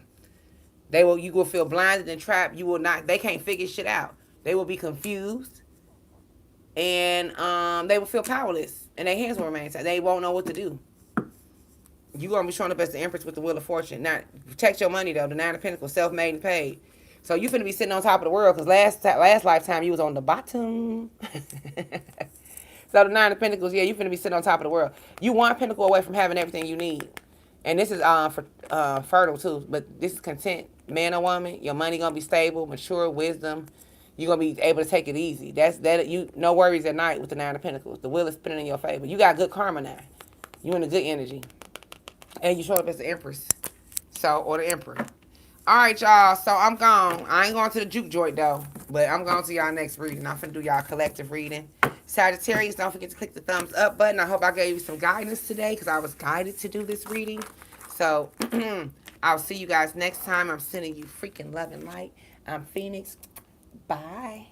You will feel blinded and trapped. You will not. They can't figure shit out. They will be confused, and they will feel powerless, and their hands will remain tied. They won't know what to do. You're gonna be showing up as the Empress with the Wheel of Fortune. Now, protect your money though. The 9 of Pentacles, self-made and paid. So you finna be sitting on top of the world because last lifetime you was on the bottom. So the Nine of Pentacles, yeah, you finna be sitting on top of the world. You one pentacle away from having everything you need. And this is for fertile too, but this is content. Man or woman, your money gonna be stable, mature, wisdom. You're gonna be able to take it easy. That's that you no worries at night with the Nine of Pentacles. The wheel is spinning in your favor. You got good karma now. You in a good energy. And you show up as the Empress. So, or the Emperor. All right, y'all. So I'm gone. I ain't going to the juke joint though, but I'm going to y'all next reading. I'm finna do y'all collective reading. Sagittarius, don't forget to click the thumbs up button. I hope I gave you some guidance today because I was guided to do this reading. So I'll see you guys next time. I'm sending you freaking love and light. I'm Phoenix. Bye.